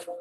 I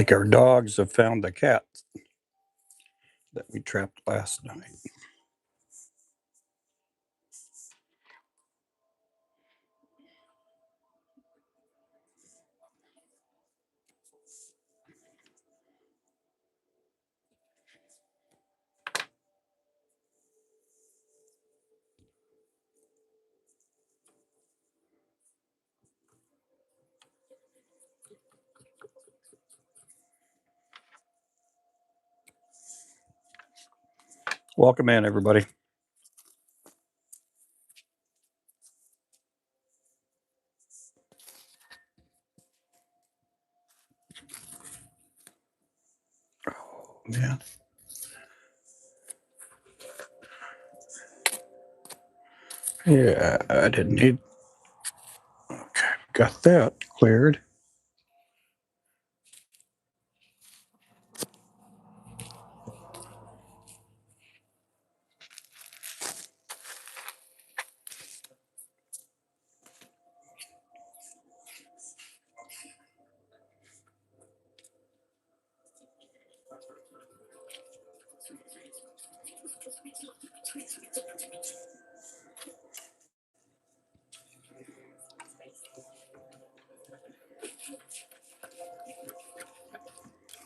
think our dogs have found the cat that we trapped last night. Welcome in, everybody. Oh, man. Yeah, I didn't need. Okay, got that cleared.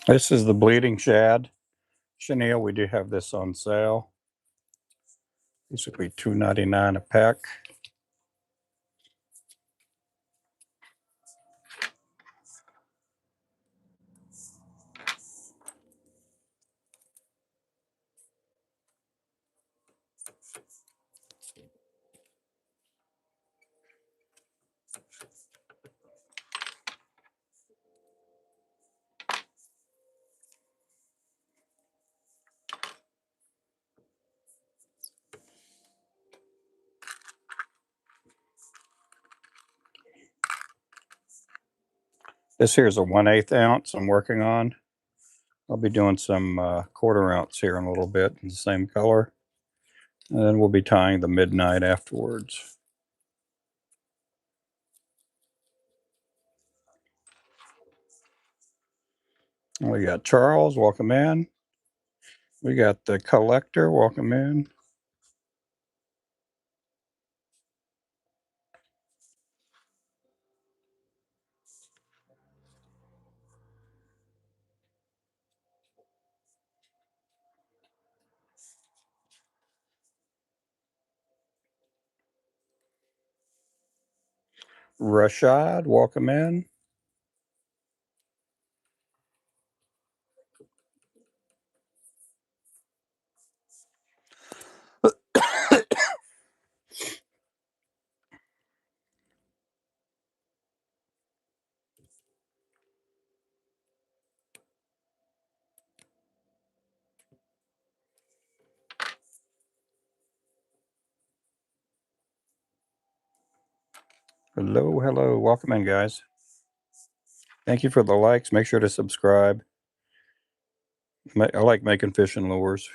This is the bleeding shad chenille. We do have this on sale. Basically $2.99 a pack. This here is a 1/8 ounce I'm working on. I'll be doing some 1/4 ounce here in a little bit in the same color. And then we'll be tying the midnight afterwards. And we got Charles, welcome in. We got the collector, welcome in. Rashad, welcome in. Hello. Welcome in, guys. Thank you for the likes. Make sure to subscribe. I like making fishing lures.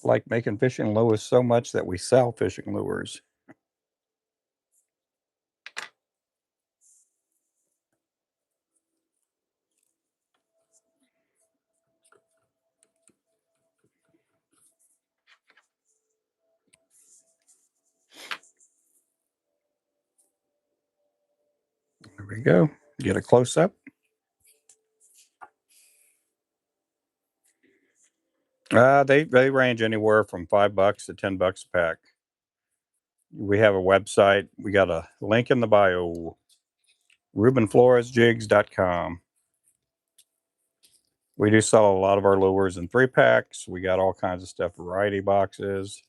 I like making fishing lures so much that we sell fishing lures. There we go. Get a close up. They range anywhere from $5 to $10 a pack. We have a website. We got a link in the bio. RubenFloresJigs.com. We do sell a lot of our lures in 3-packs. We got all kinds of stuff, variety boxes,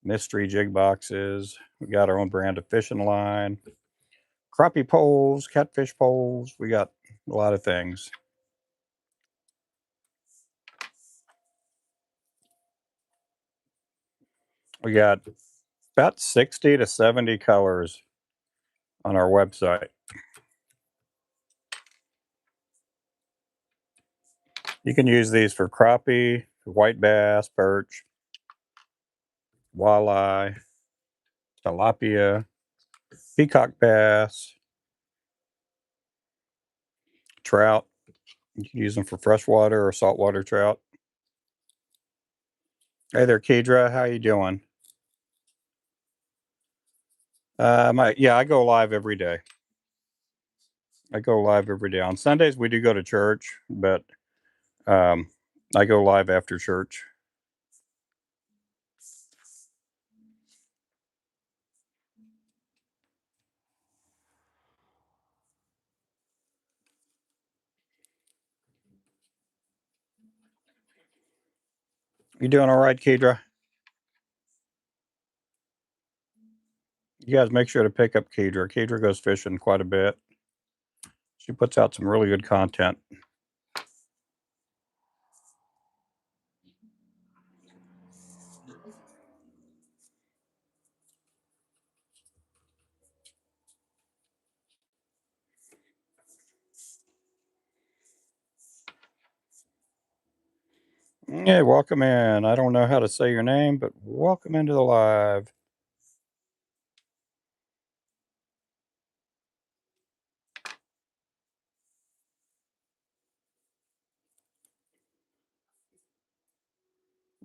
mystery jig boxes. We got our own brand of fishing line, crappie poles, catfish poles. We got a lot of things. We got about 60 to 70 colors on our website. You can use these for crappie, white bass, perch, walleye, tilapia, peacock bass, trout. You can use them for freshwater or saltwater trout. Hey there, Kedra. How you doing? I go live every day. I go live every day. On Sundays, we do go to church, but um, I go live after church. You doing all right, Kedra? You guys make sure to pick up Kedra. Kedra goes fishing quite a bit. She puts out some really good content. Yeah, welcome in. I don't know how to say your name, but welcome into the live.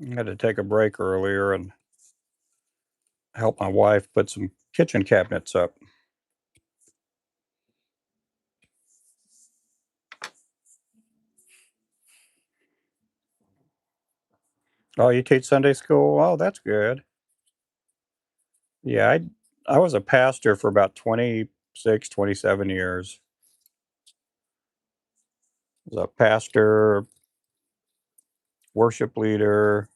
I had to take a break earlier and help my wife put some kitchen cabinets up. Oh, you teach Sunday school? Oh, that's good. Yeah, I was a pastor for about 26, 27 years. I was a pastor, worship leader,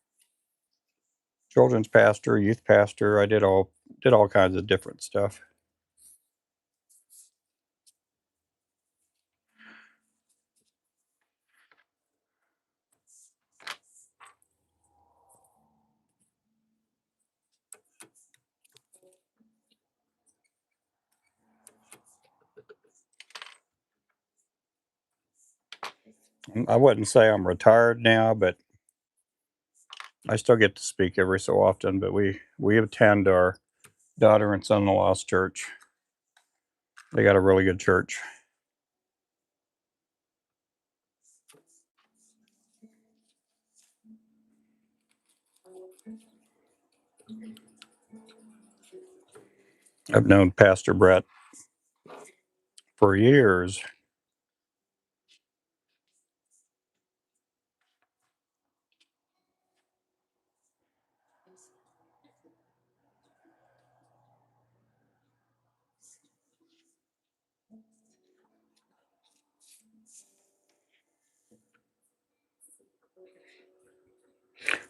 children's pastor, youth pastor. I did all kinds of different stuff. I wouldn't say I'm retired now, but I still get to speak every so often. But we attend our daughter and son-in-law's church. They got a really good church. I've known Pastor Brett for years.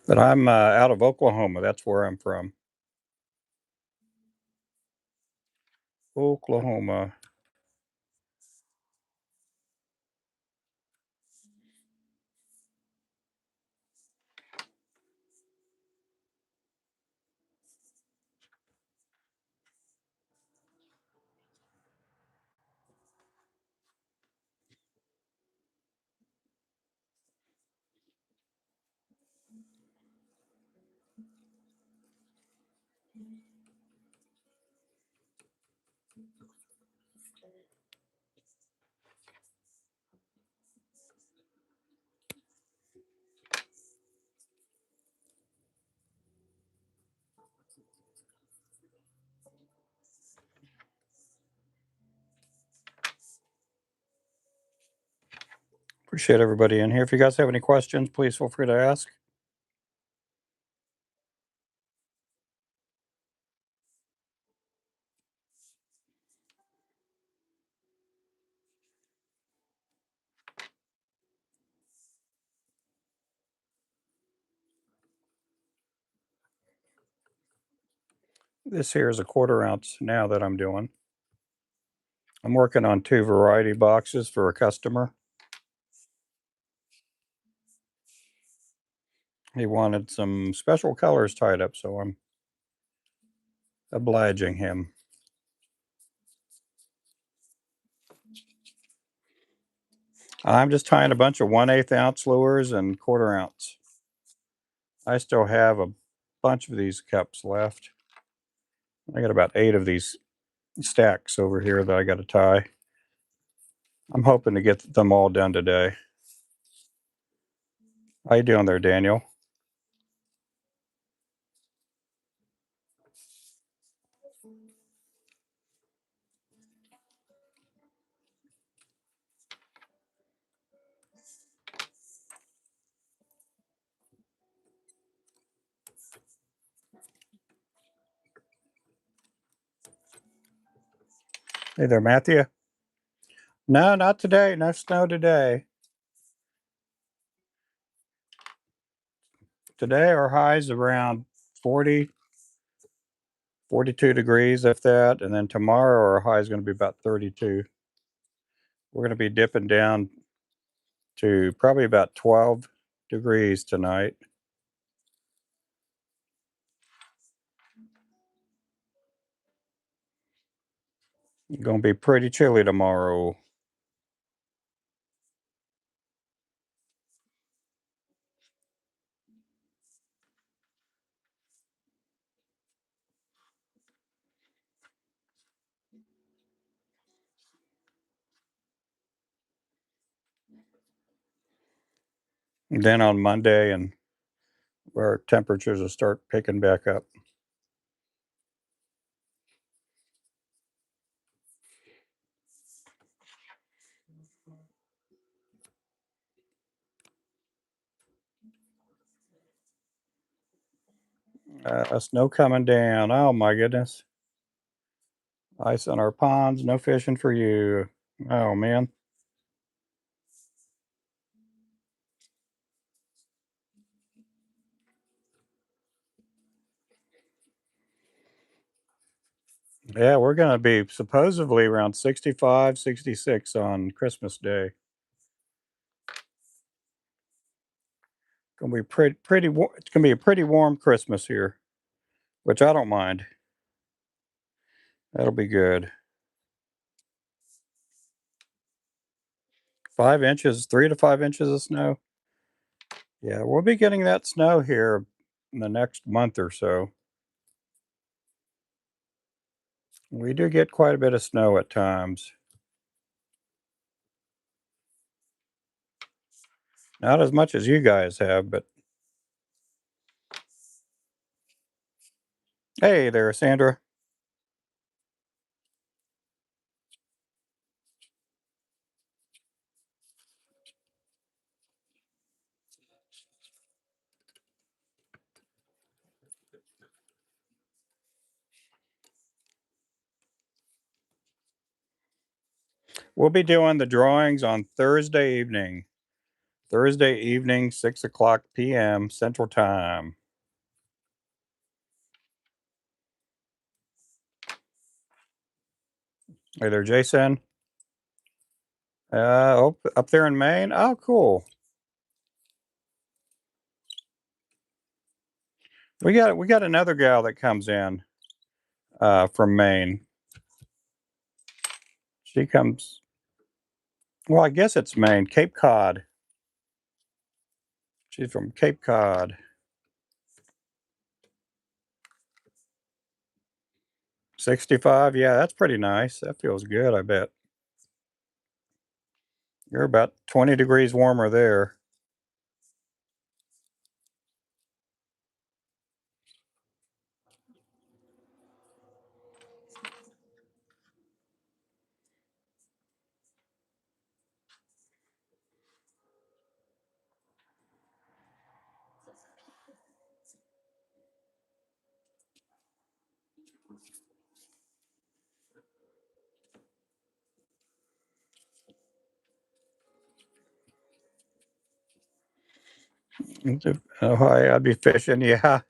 But I'm out of Oklahoma. That's where I'm from. Oklahoma. Appreciate everybody in here. If you guys have any questions, please feel free to ask. This here is a 1/4 ounce now that I'm doing. I'm working on 2 variety boxes for a customer. He wanted some special colors tied up, so I'm obliging him. I'm just tying a bunch of 1/8 ounce lures and 1/4 ounce. I still have a bunch of these cups left. I got about 8 of these stacks over here that I got to tie. I'm hoping to get them all done today. How you doing there, Daniel? Hey there, Matthew. No, not today. No snow today. Today our high's around 40, 42 degrees, if that. And then tomorrow our high is going to be about 32. We're going to be dipping down to probably about 12 degrees tonight. Going to be pretty chilly tomorrow. And then on Monday, and where temperatures will start picking back up. Snow coming down. Oh my goodness. Ice on our ponds. No fishing for you. Oh man. Yeah, we're going to be supposedly around 65, 66 on Christmas Day. Going to be pretty warm. It's going to be a pretty warm Christmas here, which I don't mind. That'll be good. 5 inches, 3 to 5 inches of snow. Yeah, we'll be getting that snow here in the next month or so. We do get quite a bit of snow at times. Not as much as you guys have, but hey there, Sandra. We'll be doing the drawings on Thursday evening. Thursday evening, 6:00 p.m. Central Time. Hey there, Jason. Up there in Maine. Oh, cool. We got another gal that comes in from Maine. She comes. Well, I guess it's Maine, Cape Cod. She's from Cape Cod. 65. Yeah, that's pretty nice. That feels good, I bet. You're about 20 degrees warmer there. Ohio, I'd be fishing. Yeah,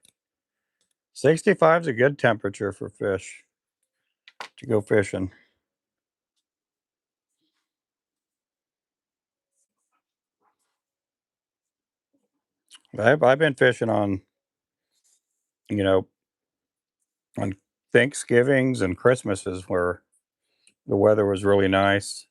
65 is a good temperature for fish to go fishing. I've been fishing on, you know, on Thanksgivings and Christmases where the weather was really nice.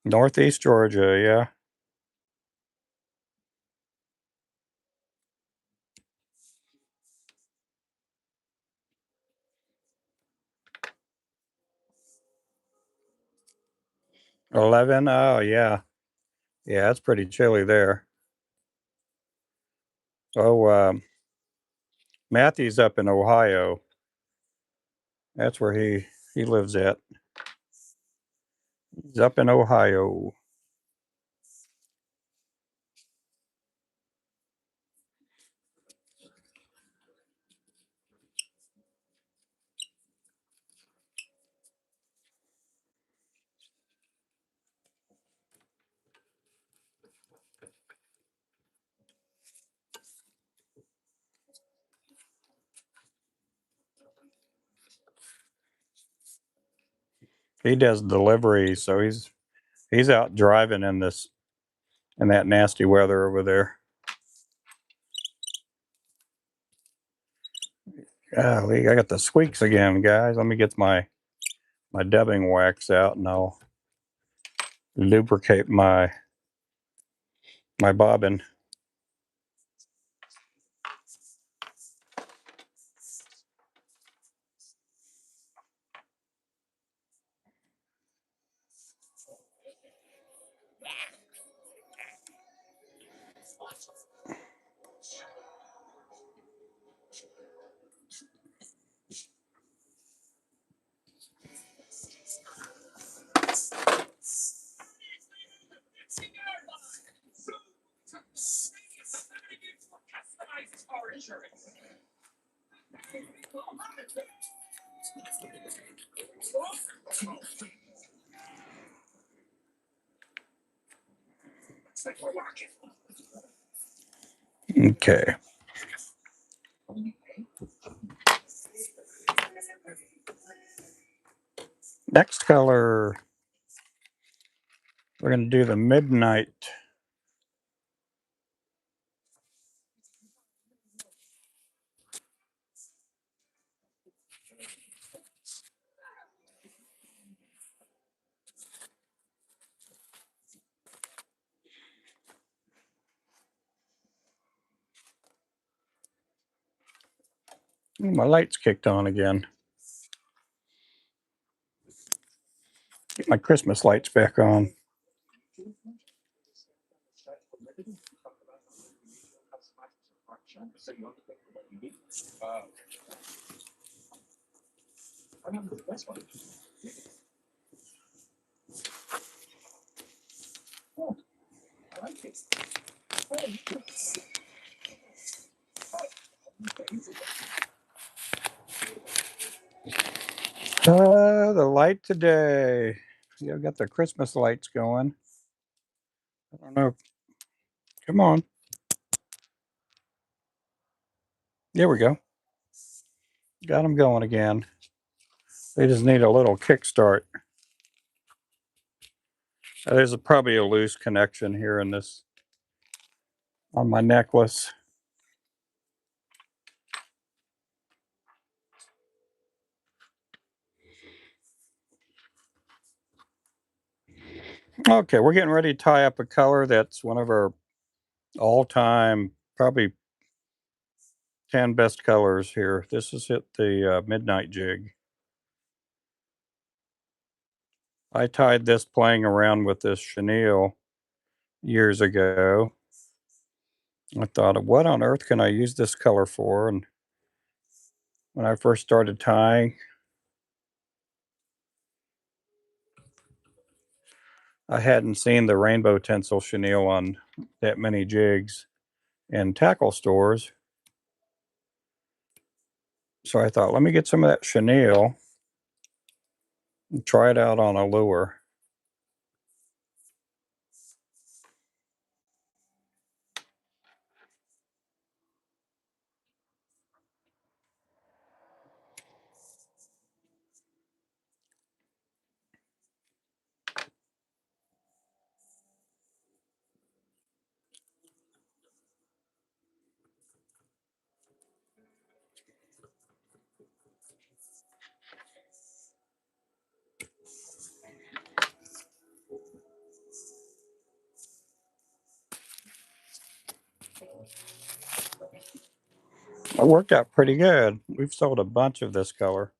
Northeast Georgia, yeah. 11. Oh, yeah. Yeah, it's pretty chilly there. Oh, Matthew's up in Ohio. That's where he lives at. He's up in Ohio. He does deliveries, so he's out driving in that nasty weather over there. Golly, I got the squeaks again, guys. Let me get my dubbing wax out and I'll lubricate my bobbin. Okay. Next color, we're going to do the midnight. Ooh, my lights kicked on again. Get my Christmas lights back on. The light today. Yeah, I've got the Christmas lights going. I don't know. Come on. There we go. Got them going again. They just need a little kickstart. There's probably a loose connection here in this on my necklace. Okay, we're getting ready to tie up a color that's one of our all-time, probably 10 best colors here. This is it, the midnight jig. I tied this playing around with this chenille years ago. I thought, what on earth can I use this color for? And when I first started tying, I hadn't seen the rainbow tinsel chenille on that many jigs in tackle stores. So I thought, let me get some of that chenille and try it out on a lure. It worked out pretty good. We've sold a bunch of this color.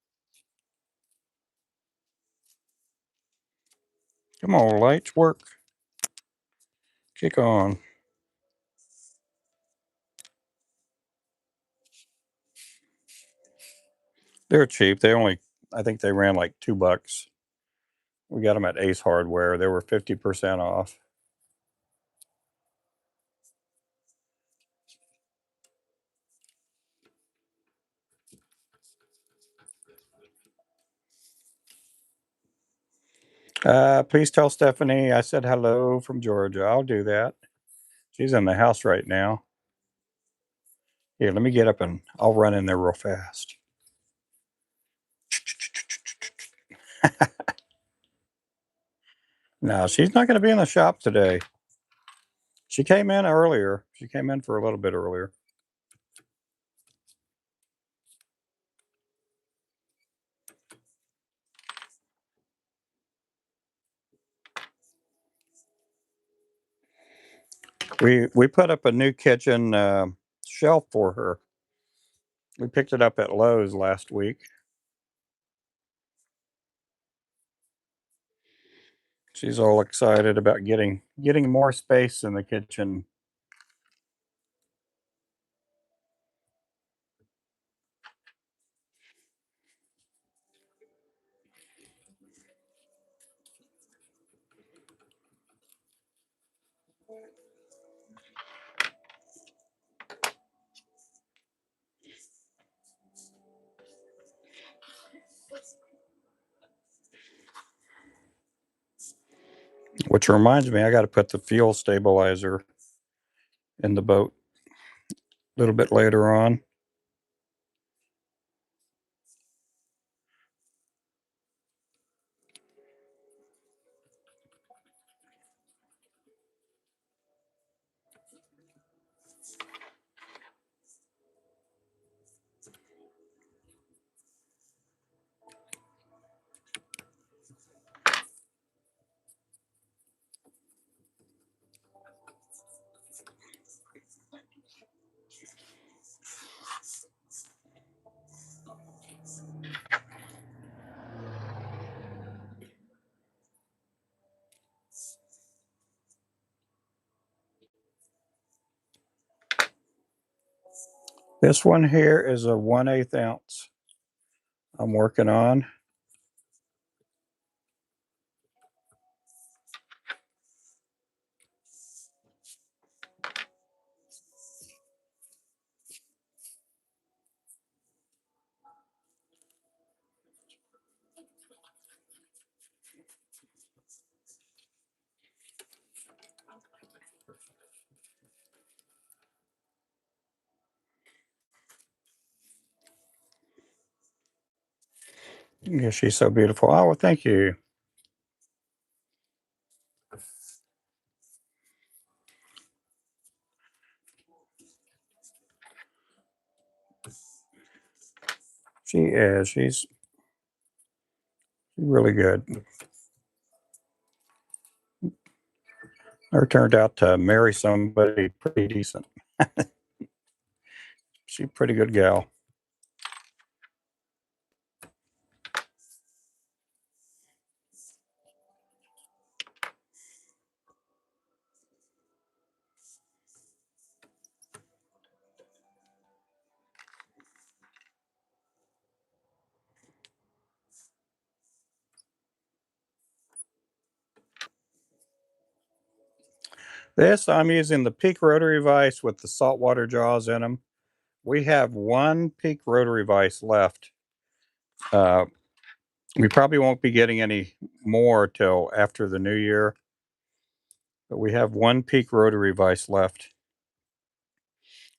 Come on, lights, work. Kick on. They're cheap. I think they ran like $2. We got them at Ace Hardware. They were 50% off. Please tell Stephanie I said hello from Georgia. I'll do that. She's in the house right now. Here, let me get up and I'll run in there real fast. No, she's not going to be in the shop today. She came in earlier. She came in for a little bit earlier. We put up a new kitchen shelf for her. We picked it up at Lowe's last week. She's all excited about getting more space in the kitchen. Which reminds me, I got to put the fuel stabilizer in the boat a little bit later on. This one here is a 1/8 ounce I'm working on. Yeah, she's so beautiful. Oh, well, thank you. She is. She's really good. Her turned out to marry somebody pretty decent. She's a pretty good gal. This, I'm using the Peak rotary vise with the saltwater jaws in them. We have one Peak rotary vise left. Uh, we probably won't be getting any more till after the new year, but we have one Peak rotary vise left.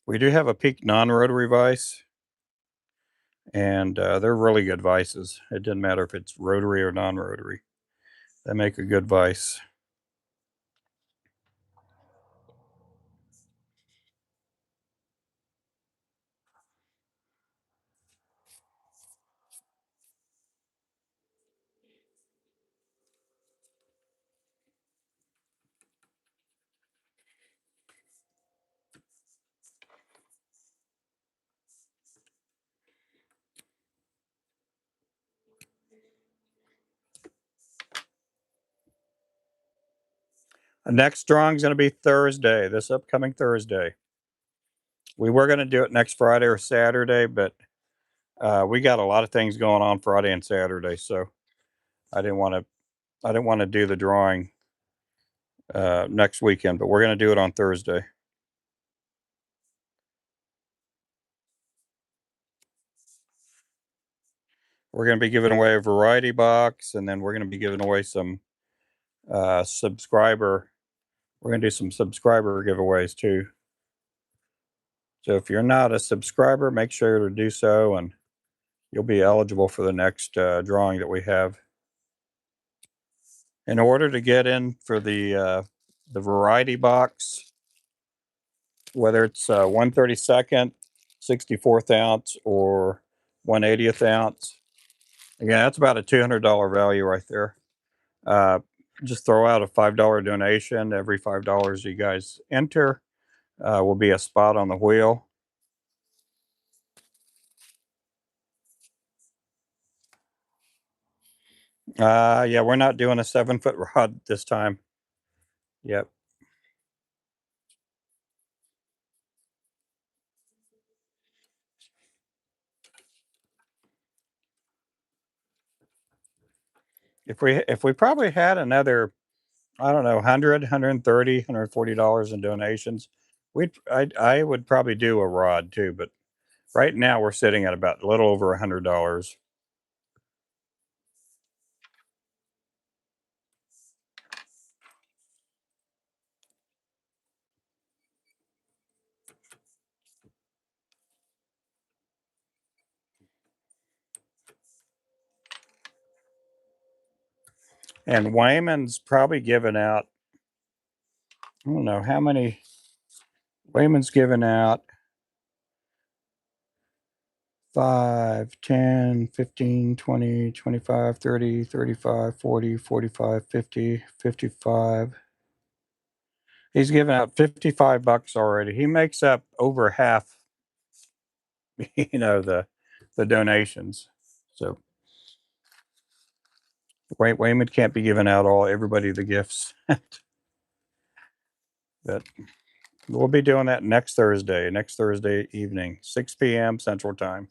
We do have a Peak non-rotary vise, and they're really good vices. It doesn't matter if it's rotary or non-rotary. They make a good vise. The next drawing is going to be Thursday, this upcoming Thursday. We were going to do it next Friday or Saturday, but we got a lot of things going on Friday and Saturday, so I didn't want to. I didn't want to do the drawing next weekend, but we're going to do it on Thursday. We're going to be giving away a variety box, and then we're going to be giving away some subscriber. We're going to do some subscriber giveaways too. So if you're not a subscriber, make sure to do so, and you'll be eligible for the next drawing that we have. In order to get in for the variety box, whether it's 1/32, 64th ounce, or 1/80th ounce, again, that's about a $200 value right there. Uh, just throw out a $5 donation. Every $5 you guys enter will be a spot on the wheel. Yeah, we're not doing a 7-foot rod this time. Yep. If we probably had another, I don't know, 100, 130, $140 in donations, I would probably do a rod too, but right now we're sitting at about a little over $100. And Wayman's probably given out, I don't know how many. Wayman's given out 5, 10, 15, 20, 25, 30, 35, 40, 45, 50, 55. He's given out $55 already. He makes up over half, the donations. So Wayman can't be giving out everybody the gifts. But we'll be doing that next Thursday evening, 6 p.m. Central Time.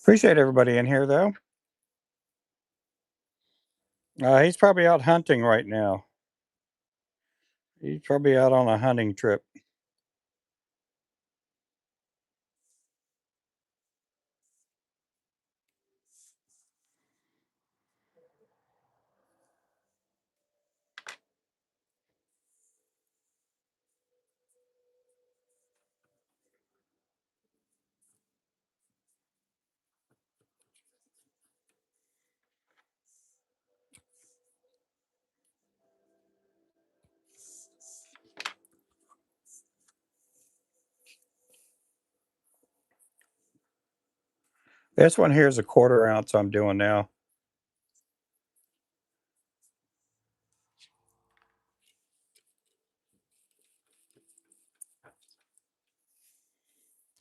Appreciate everybody in here, though. He's probably out hunting right now. He's probably out on a hunting trip. This one here is a 1/4 ounce I'm doing now.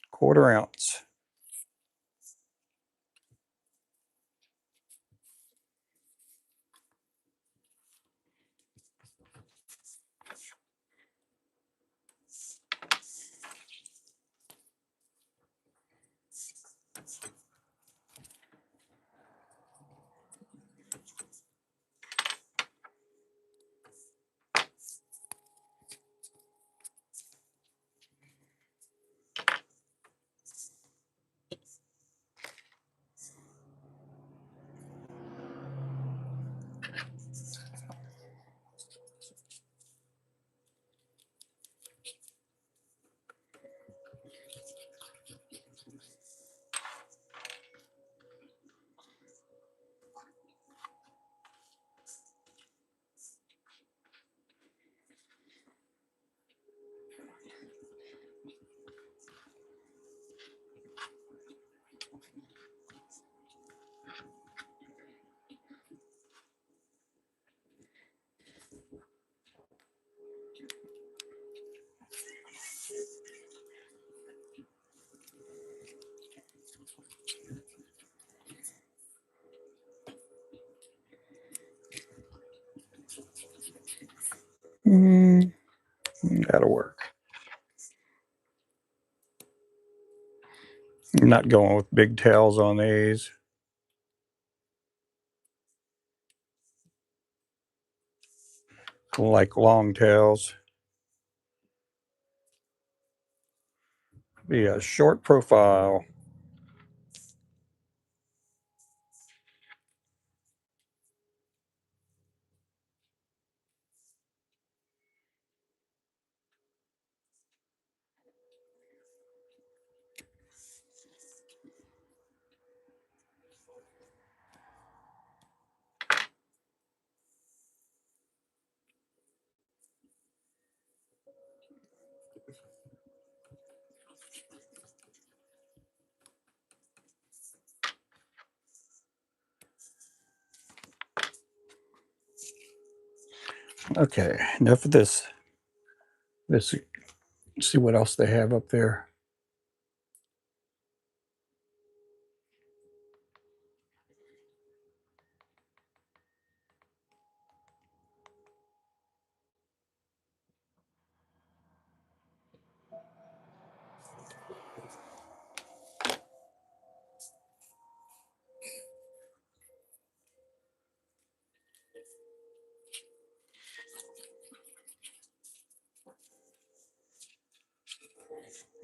Quarter ounce. That'll work. I'm not going with big tails on these. Like long tails. Be a short profile. Okay, enough of this. Let's see what else they have up there.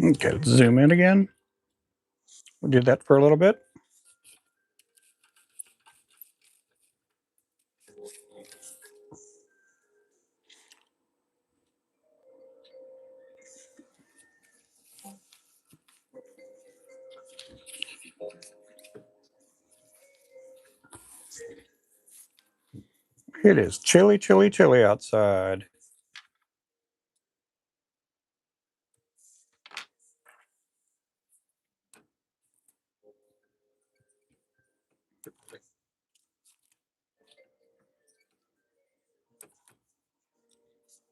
Okay, let's zoom in again. We'll do that for a little bit. It is chilly, chilly, chilly outside.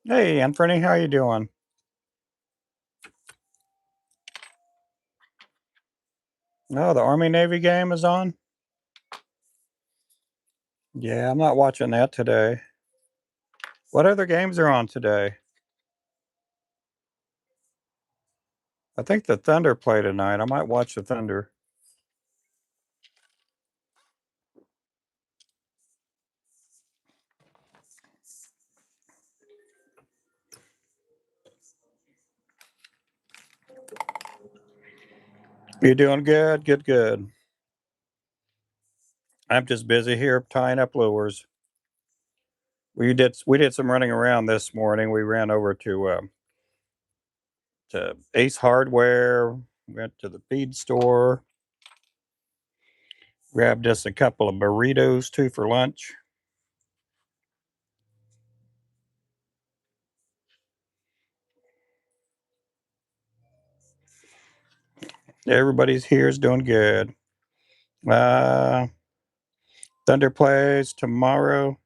Hey, Anthony, how you doing? No, the Army Navy game is on. Yeah, I'm not watching that today. What other games are on today? I think the Thunder play tonight. I might watch the Thunder. You doing good? Good, good. I'm just busy here tying up lures. We did some running around this morning. We ran over to Ace Hardware, went to the feed store, grabbed us a couple of burritos too for lunch. Everybody's here is doing good. Uh, Thunder plays tomorrow.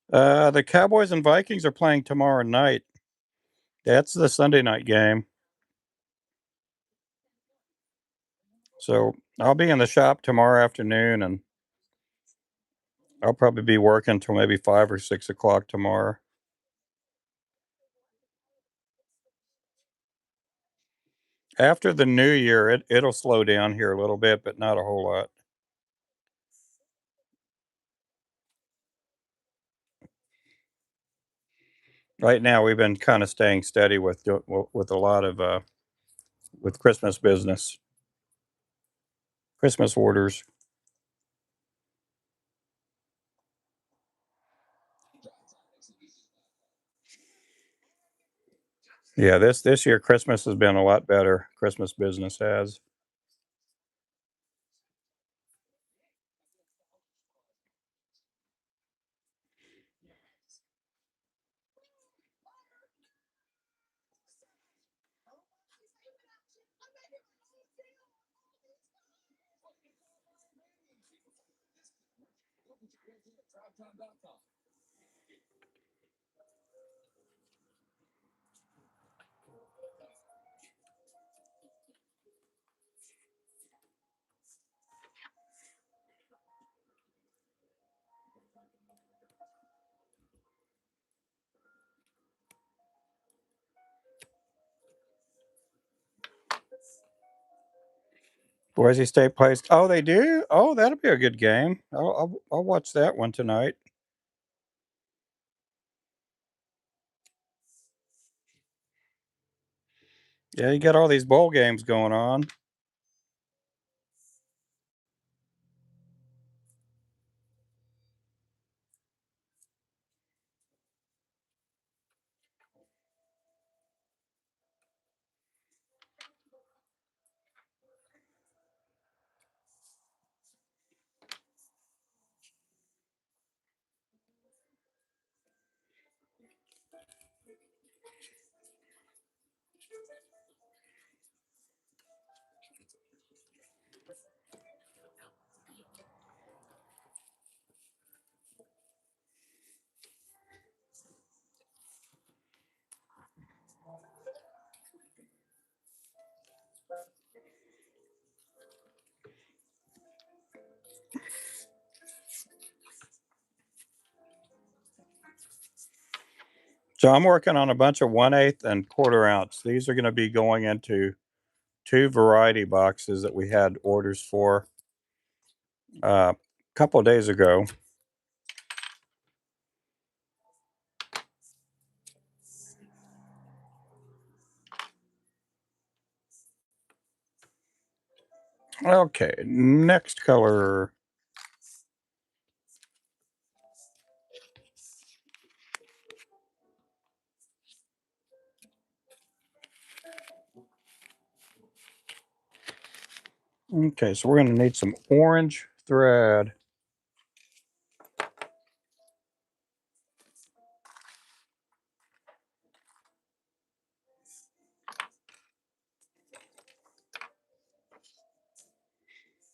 The Cowboys and Vikings are playing tomorrow night. That's the Sunday night game. So I'll be in the shop tomorrow afternoon, and I'll probably be working till maybe 5 or 6 o'clock tomorrow. After the new year, it'll slow down here a little bit, but not a whole lot. Right now, we've been kind of staying steady with a lot of with Christmas business, Christmas orders. Yeah, this year Christmas has been a lot better. Christmas business has. Boise State plays. Oh, they do. Oh, that'll be a good game. I'll watch that one tonight. Yeah, you got all these bowl games going on. So I'm working on a bunch of 1/8 and quarter ounce. These are going to be going into two variety boxes that we had orders for a couple of days ago. Okay, next color. Okay, so we're going to need some orange thread.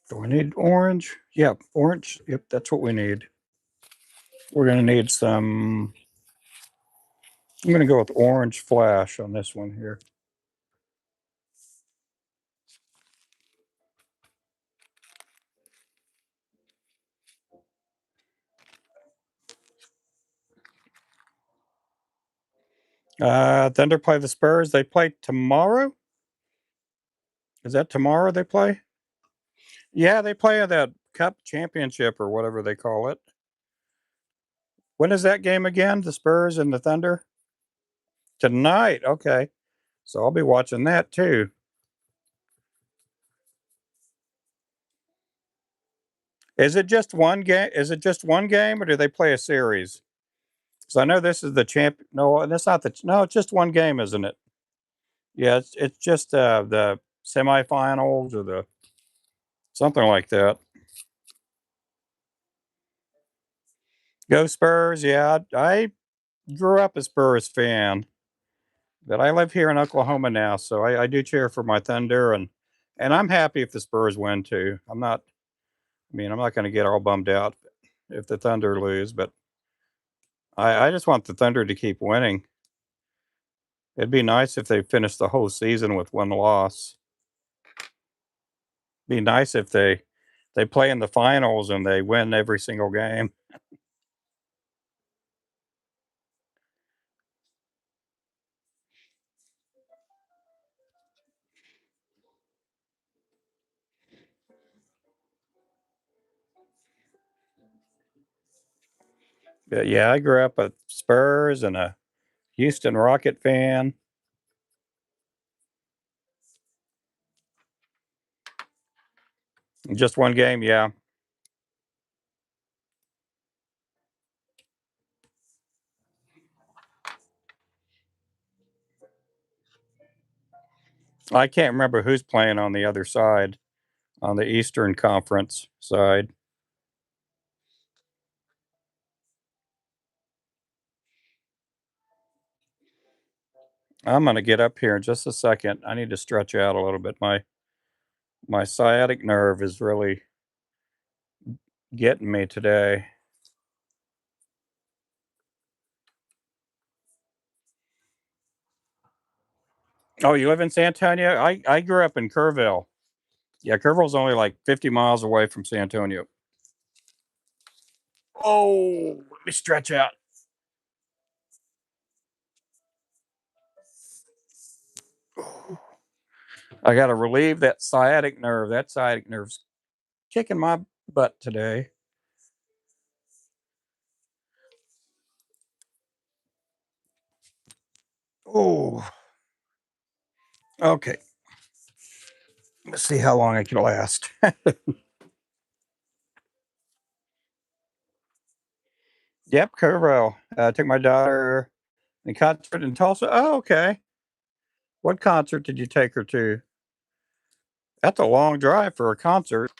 Do I need orange? Yep, orange. Yep, that's what we need. We're going to need some. I'm going to go with orange flash on this one here. Thunder play the Spurs. They play tomorrow. Is that tomorrow they play? Yeah, they play that Cup Championship or whatever they call it. When is that game again? The Spurs and the Thunder? Tonight. Okay. So I'll be watching that too. Is it just one game? Is it just one game or do they play a series? So I know this is the champ. No, that's not the. No, it's just one game, isn't it? Yeah, it's just the semifinals or the something like that. Go Spurs! Yeah, I grew up a Spurs fan, but I live here in Oklahoma now, so I do cheer for my Thunder, and I'm happy if the Spurs win too. I'm not. I mean, I'm not going to get all bummed out if the Thunder lose, but I just want the Thunder to keep winning. It'd be nice if they finished the whole season with one loss. Be nice if they play in the finals and they win every single game. But yeah, I grew up a Spurs and a Houston Rocket fan. Just one game, yeah. I can't remember who's playing on the other side, on the Eastern Conference side. I'm gonna get up here in just a second. I need to stretch out a little bit. My sciatic nerve is really getting me today. Oh, you live in San Antonio? I grew up in Kerrville. Yeah, Kerrville's only like 50 miles away from San Antonio. Oh, let me stretch out. I got to relieve that sciatic nerve. That sciatic nerve's kicking my butt today. Oh, okay. Let's see how long I can last. Yep, Kerrville. Took my daughter in concert in Tulsa. Oh, okay. What concert did you take her to? That's a long drive for a concert.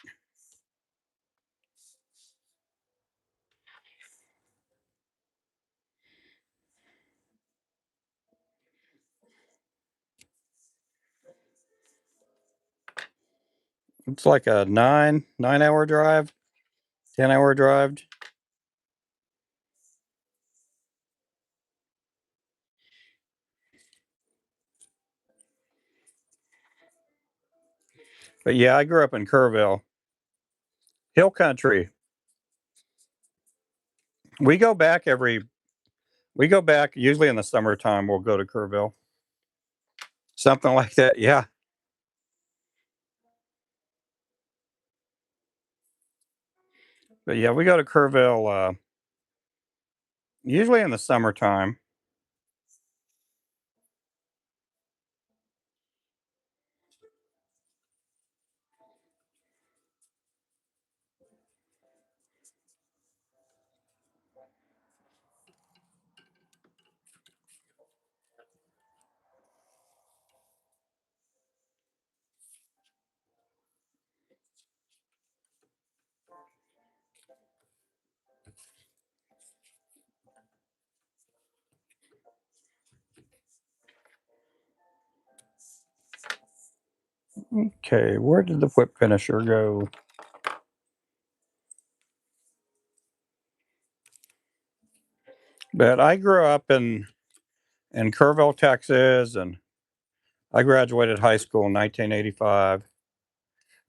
It's like a nine hour drive, 10-hour drive. But yeah, I grew up in Kerrville, Hill Country. We go back every. We go back usually in the summertime. We'll go to Kerrville, something like that. Yeah, but yeah, we go to Kerrville usually in the summertime. Okay, where did the whip finisher go? But I grew up in Kerrville, Texas, and I graduated high school in 1985.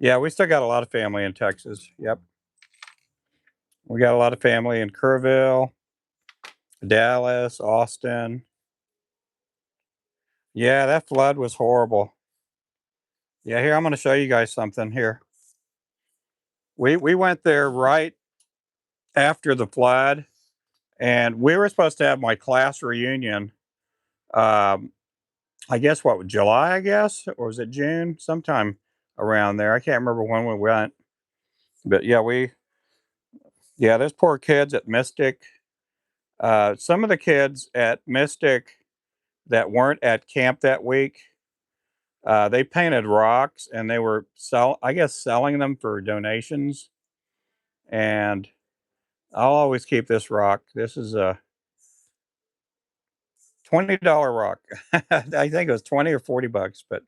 Yeah, we still got a lot of family in Texas. Yep. We got a lot of family in Kerrville, Dallas, Austin. Yeah, that flood was horrible. Yeah, here I'm going to show you guys something here. We went there right after the flood, and we were supposed to have my class reunion. Um, I guess what, July? I guess, or was it June? Sometime around there. I can't remember when we went, but yeah, yeah, those poor kids at Mystic. Some of the kids at Mystic that weren't at camp that week, they painted rocks and they were I guess selling them for donations. And I'll always keep this rock. This is a $20 rock. I think it was 20 or $40, but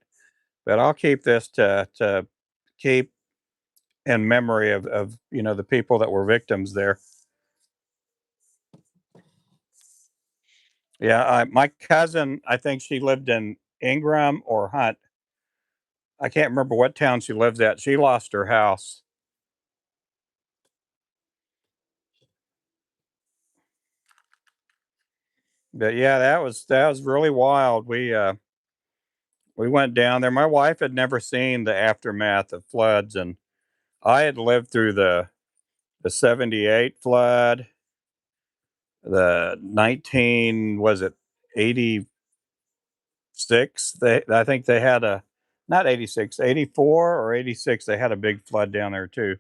I'll keep this to keep in memory of the people that were victims there. Yeah, my cousin, I think she lived in Ingram or Hunt. I can't remember what town she lives at. She lost her house. But yeah, that was really wild. We went down there. My wife had never seen the aftermath of floods, and I had lived through the 78 flood, the 19, was it 86? I think they had a, not 86, 84 or 86, they had a big flood down there too.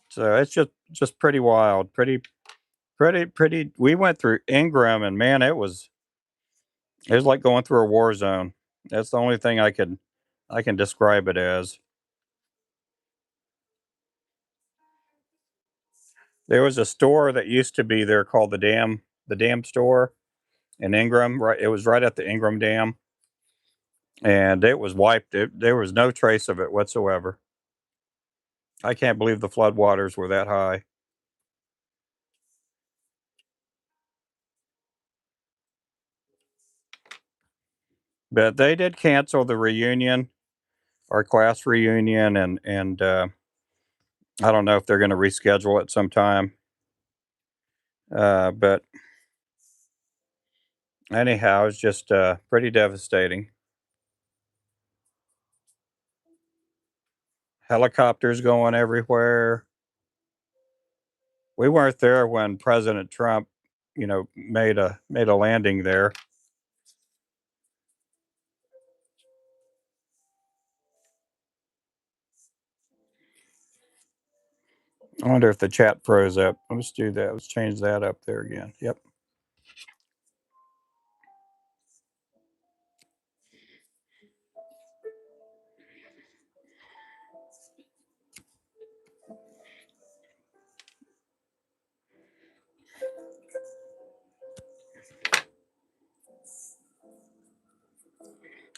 So it's just pretty wild, pretty. We went through Ingram, and man, it was like going through a war zone. That's the only thing I can describe it as. There was a store that used to be there called the Dam store in Ingram. Right, it was right at the Ingram Dam, and it was wiped. There was no trace of it whatsoever. I can't believe the floodwaters were that high. But they did cancel the reunion, our class reunion, and I don't know if they're going to reschedule it sometime. But anyhow, it's just pretty devastating. Helicopters going everywhere. We weren't there when President Trump, made a landing there. I wonder if the chat froze up. Let's do that. Let's change that up there again. Yep.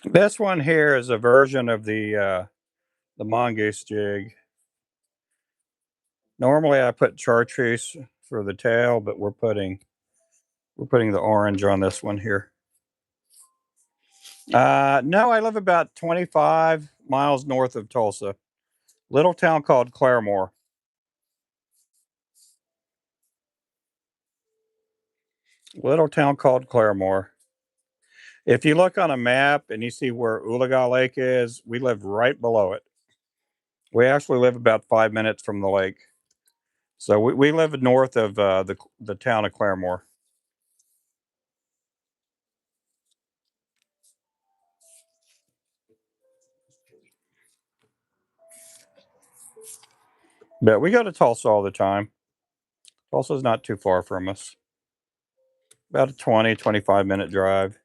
This one here is a version of the mongoose jig. Normally I put chartreuse for the tail, but we're putting the orange on this one here. No, I live about 25 miles north of Tulsa, little town called Claremore. Little town called Claremore. If you look on a map and you see where Oologah Lake is, we live right below it. We actually live about 5 minutes from the lake. So we live north of the town of Claremore. But we go to Tulsa all the time. Tulsa's not too far from us. About a 20-25 minute drive.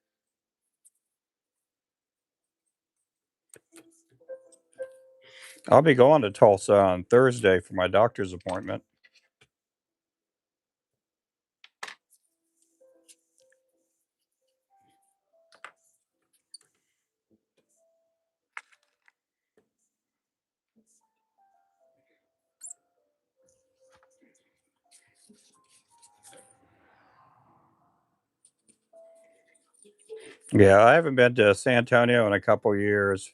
I'll be going to Tulsa on Thursday for my doctor's appointment. Yeah, I haven't been to San Antonio in a couple years.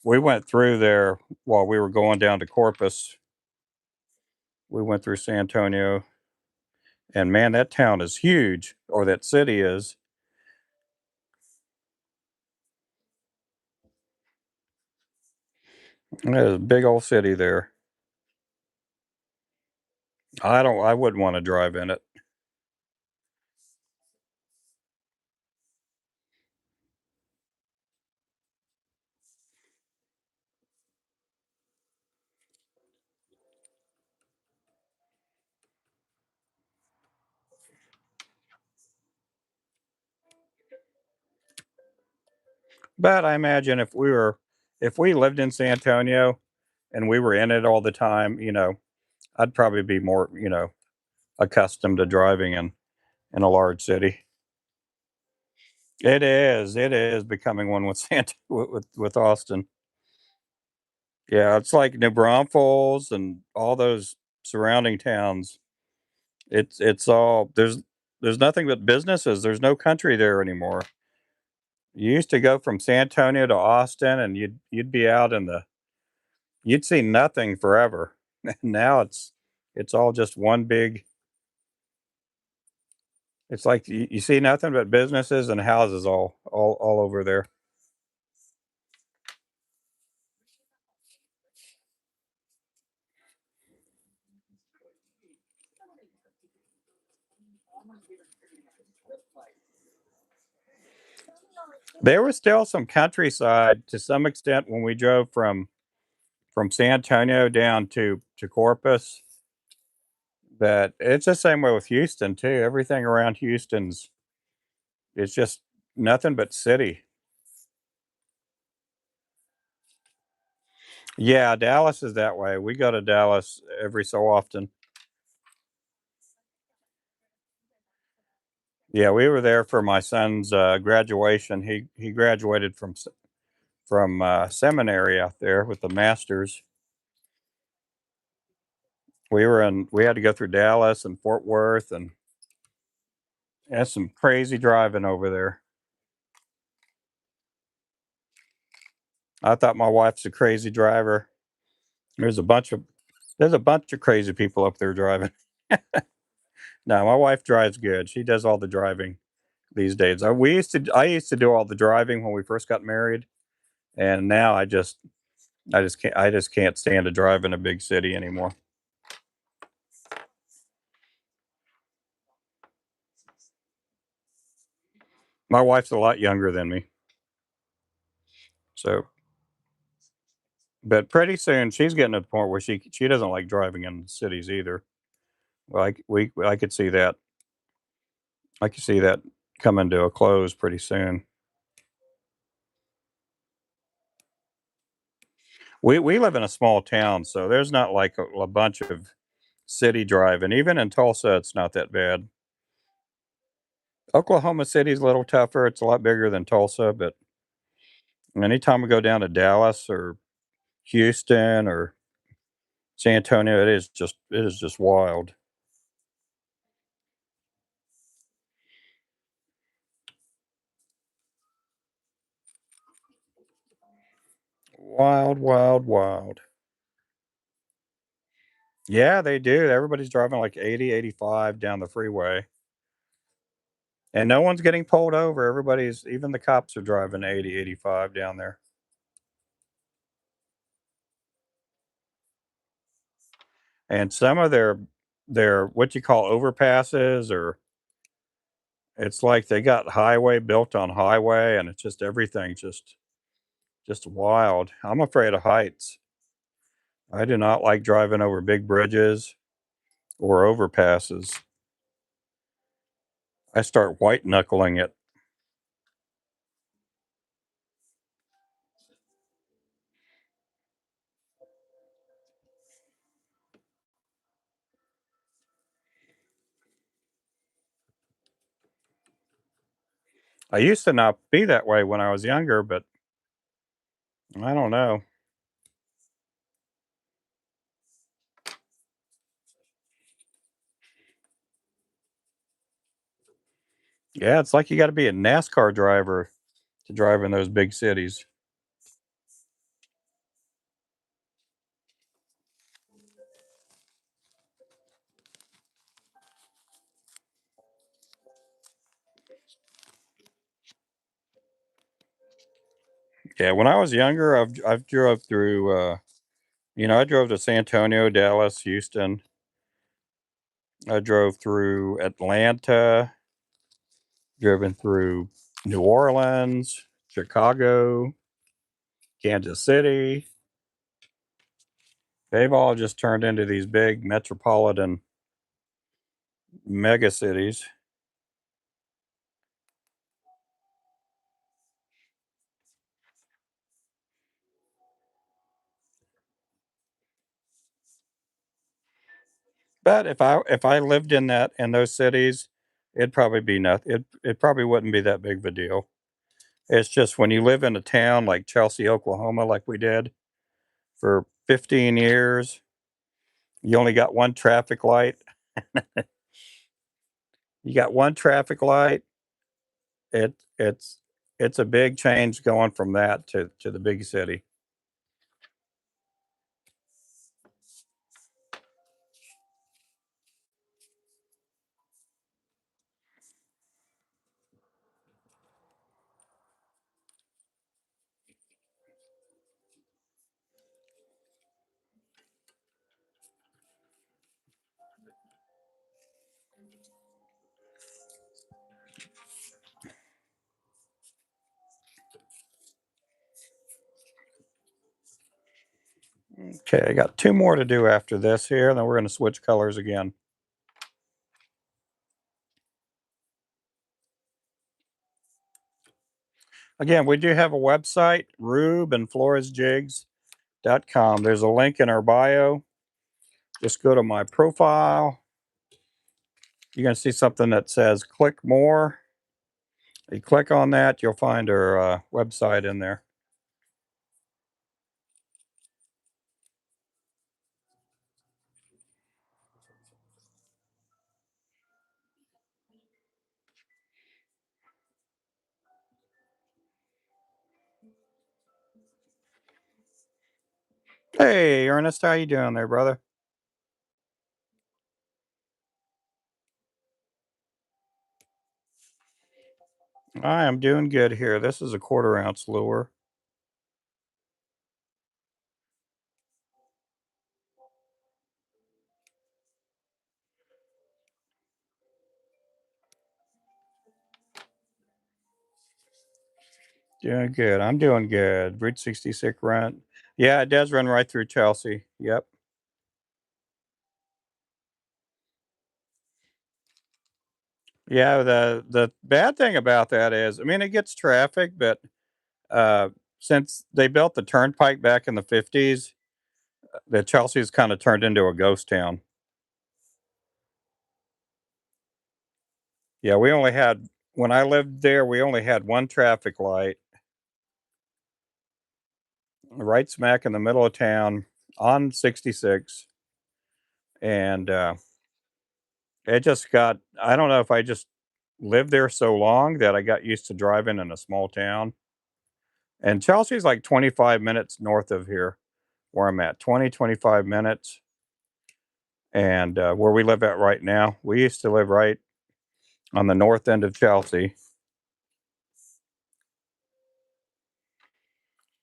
We went through there while we were going down to Corpus. We went through San Antonio, and man, that town is huge, or that city is. There's a big old city there. I wouldn't want to drive in it. But I imagine if we lived in San Antonio and we were in it all the time, I'd probably be more, accustomed to driving in a large city. It is becoming one with Santa with Austin. Yeah, it's like New Braunfels and all those surrounding towns. It's all there's nothing but businesses. There's no country there anymore. You used to go from San Antonio to Austin, and you'd be out in the you'd see nothing forever. Now it's all just one big. It's like you see nothing but businesses and houses all over there. There was still some countryside to some extent when we drove from San Antonio down to Corpus, but it's the same way with Houston too. Everything around Houston's it's just nothing but city. Yeah, Dallas is that way. We go to Dallas every so often. Yeah, we were there for my son's graduation. He graduated from seminary out there with the masters. We had to go through Dallas and Fort Worth, and that's some crazy driving over there. I thought my wife's a crazy driver. There's a bunch of there's a bunch of crazy people up there driving. No, my wife drives good. She does all the driving these days. I used to do all the driving when we first got married, and now I just can't stand to drive in a big city anymore. My wife's a lot younger than me, so but pretty soon she's getting to the point where she doesn't like driving in cities either. Like I could see that. I could see that coming to a close pretty soon. We live in a small town, so there's not like a bunch of city driving. Even in Tulsa, it's not that bad. Oklahoma City's a little tougher. It's a lot bigger than Tulsa, but anytime we go down to Dallas or Houston or San Antonio, it is just wild. Wild, wild, wild. Yeah, they do. Everybody's driving like 80, 85 down the freeway. And no one's getting pulled over. Even the cops are driving 80, 85 down there. And some of their what you call overpasses, or it's like they got highway built on highway, and it's just everything just wild. I'm afraid of heights. I do not like driving over big bridges or overpasses. I start white knuckling it. I used to not be that way when I was younger, but I don't know. Yeah, it's like you got to be a NASCAR driver to drive in those big cities. Yeah, when I was younger, I've drove through. I drove to San Antonio, Dallas, Houston. I drove through Atlanta, driven through New Orleans, Chicago, Kansas City. They've all just turned into these big metropolitan mega cities. But if I lived in those cities, it'd probably be nothing. It probably wouldn't be that big of a deal. It's just when you live in a town like Chelsea, Oklahoma, like we did for 15 years, you only got one traffic light. You got one traffic light. It it's a big change going from that to the big city. Okay, I got two more to do after this here, and then we're going to switch colors again. Again, we do have a website, rubenfloresjigs.com. There's a link in our bio. Just go to my profile. You're going to see something that says click more. You click on that, you'll find our website in there. Hey, Ernest, how you doing there, brother? I am doing good here. This is a 1/4 ounce lure. Doing good. I'm doing good. Route 66 run. Yeah, it does run right through Chelsea. Yep. Yeah, the bad thing about that is, I mean, it gets traffic, but uh, since they built the turnpike back in the 50s, the Chelsea's kind of turned into a ghost town. Yeah, we only had when I lived there, we only had one traffic light right smack in the middle of town on 66, and it just got. I don't know if I just lived there so long that I got used to driving in a small town. And Chelsea's like 25 minutes north of here, where I'm at. 25 minutes. And where we live at right now, we used to live right on the north end of Chelsea.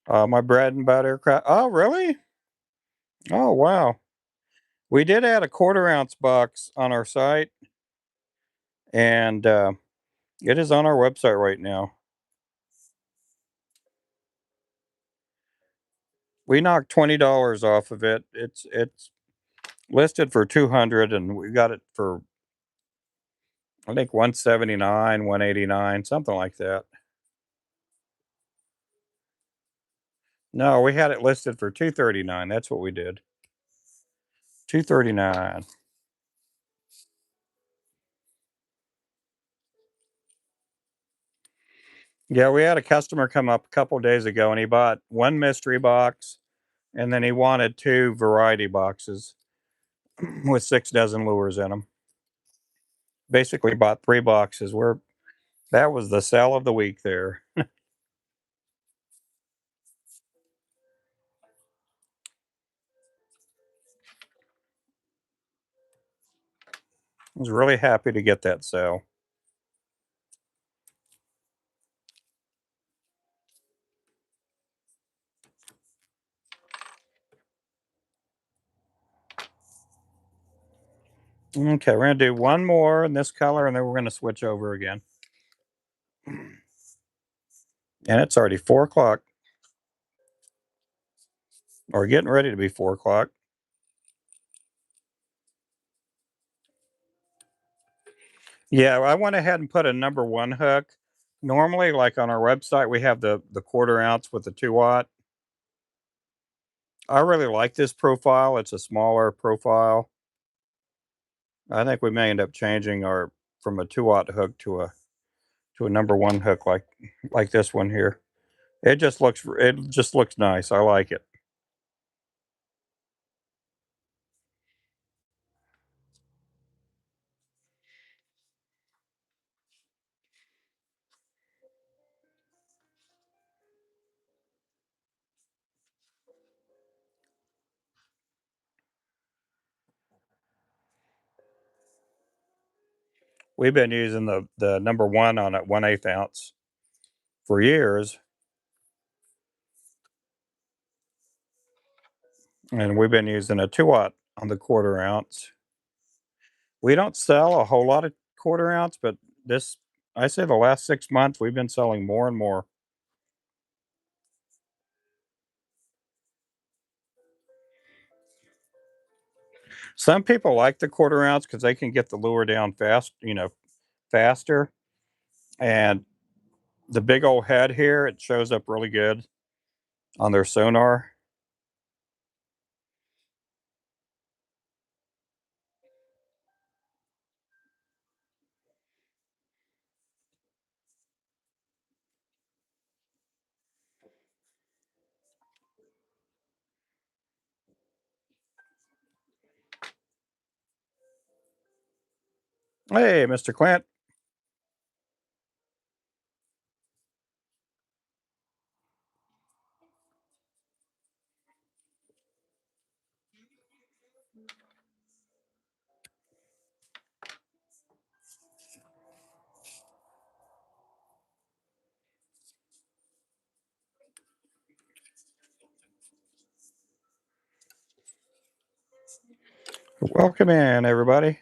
My bread and butter. Oh, really? Oh, wow. We did add a 1/4 ounce box on our site, and it is on our website right now. We knocked $20 off of it. It's listed for 200, and we got it for I think 179, 189, something like that. No, we had it listed for 239. That's what we did. 239. Yeah, we had a customer come up a couple days ago, and he bought one mystery box, and then he wanted two variety boxes with 6 dozen lures in them. Basically, bought 3 boxes. That was the sale of the week there. I was really happy to get that sale. Okay, we're gonna do one more in this color, and then we're gonna switch over again. And it's already 4 o'clock, or getting ready to be 4 o'clock. Yeah, I went ahead and put a number 1 hook. Normally, like on our website, we have the 1/4 ounce with the 2 watt. I really like this profile. It's a smaller profile. I think we may end up changing our from a 2 watt hook to a number 1 hook like this one here. It just looks nice. I like it. We've been using the number 1 on at 1/8 ounce for years, and we've been using a 2 watt on the 1/4 ounce. We don't sell a whole lot of 1/4 ounce, but this I say the last 6 months we've been selling more and more. Some people like the 1/4 ounce because they can get the lure down faster. And the big old head here, it shows up really good on their sonar. Hey, Mr. Clint. Welcome in, everybody.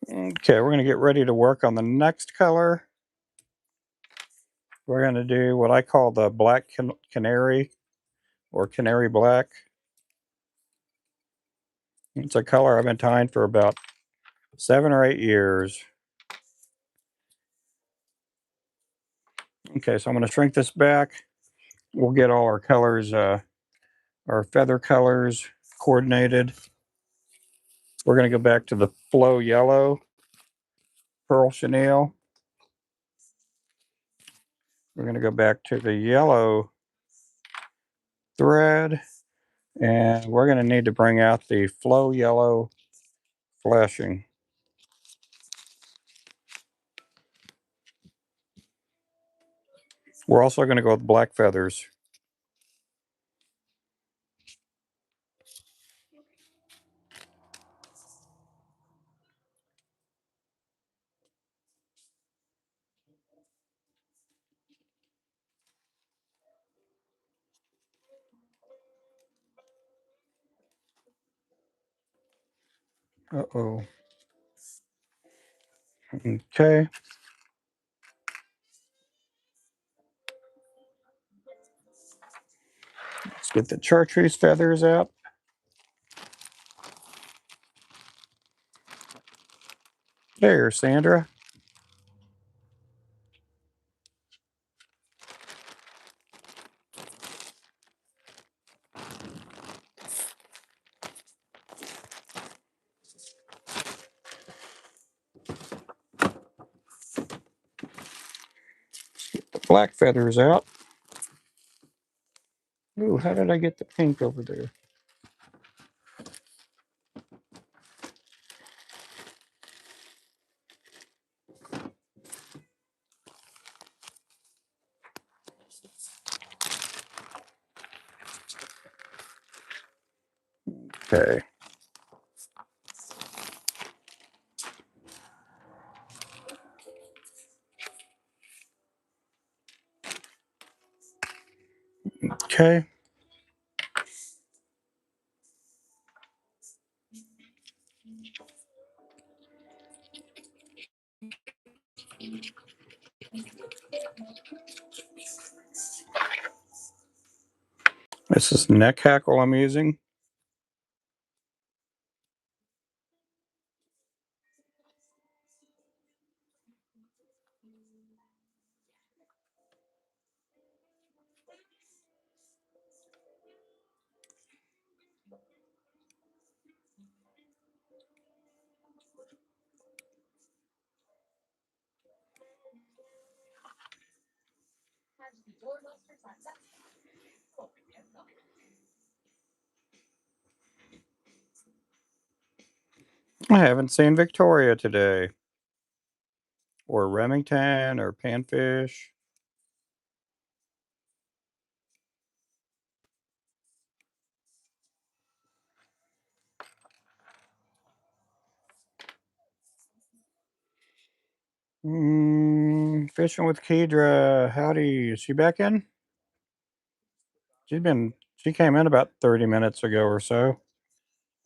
Okay, we're going to get ready to work on the next color. We're going to do what I call the black canary or canary black. It's a color I've been tying for about 7 or 8 years. Okay, so I'm going to shrink this back. We'll get all our colors, our feather colors coordinated. We're going to go back to the flow yellow, pearl chenille. We're going to go back to the yellow thread, and we're going to need to bring out the flow yellow flashing. We're also going to go with black feathers. Uh-oh. Okay. Let's get the chartreuse feathers out. There, Sandra. Black feathers out. Ooh, how did I get the pink over there? Okay. Okay. This is neck hackle I'm using. I haven't seen Victoria today. Or Remington or Panfish. Fishing with Kedra. Howdy. Is she back in? She came in about 30 minutes ago or so.